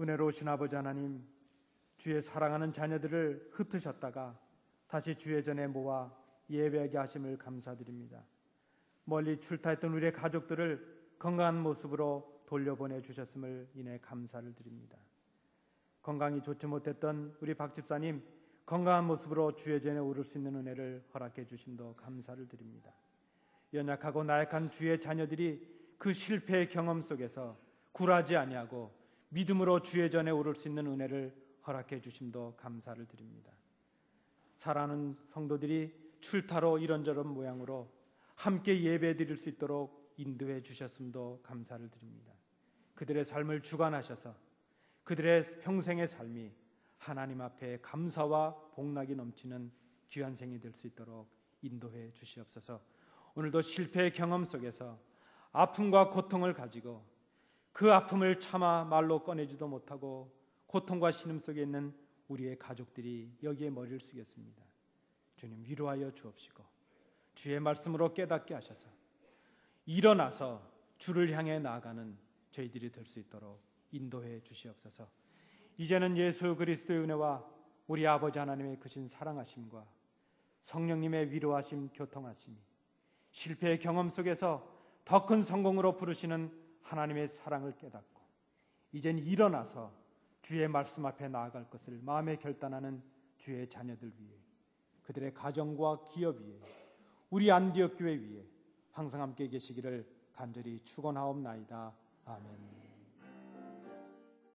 은혜로우신 아버지 하나님, 주의 사랑하는 자녀들을 흩으셨다가 다시 주의 전에 모아 예배하게 하심을 감사드립니다. 멀리 출타했던 우리의 가족들을 건강한 모습으로 돌려보내 주셨음을 인해 감사를 드립니다. 건강이 좋지 못했던 우리 박 집사님 건강한 모습으로 주의 전에 오를 수 있는 은혜를 허락해 주심도 감사를 드립니다. 연약하고 나약한 주의 자녀들이 그 실패의 경험 속에서 굴하지 아니하고 믿음으로 주의 전에 오를 수 있는 은혜를 허락해 주심도 감사를 드립니다. 사랑하는 성도들이 출타로 이런저런 모양으로 함께 예배 드릴 수 있도록 인도해 주셨음도 감사를 드립니다. 그들의 삶을 주관하셔서 그들의 평생의 삶이 하나님 앞에 감사와 복락이 넘치는 귀한 생이 될 수 있도록 인도해 주시옵소서. 오늘도 실패의 경험 속에서 아픔과 고통을 가지고 그 아픔을 참아 말로 꺼내지도 못하고 고통과 신음 속에 있는 우리의 가족들이 여기에 머리를 숙였습니다. 주님 위로하여 주옵시고 주의 말씀으로 깨닫게 하셔서 일어나서 주를 향해 나아가는 저희들이 될 수 있도록 인도해 주시옵소서. 이제는 예수 그리스도의 은혜와 우리 아버지 하나님의 크신 사랑하심과 성령님의 위로하심 교통하심이 실패의 경험 속에서 더 큰 성공으로 부르시는 하나님의 사랑을 깨닫고 이젠 일어나서 주의 말씀 앞에 나아갈 것을 마음에 결단하는 주의 자녀들 위해 그들의 가정과 기업 위에 우리 안디옥 교회 위에 항상 함께 계시기를 간절히 축원하옵나이다. 아멘.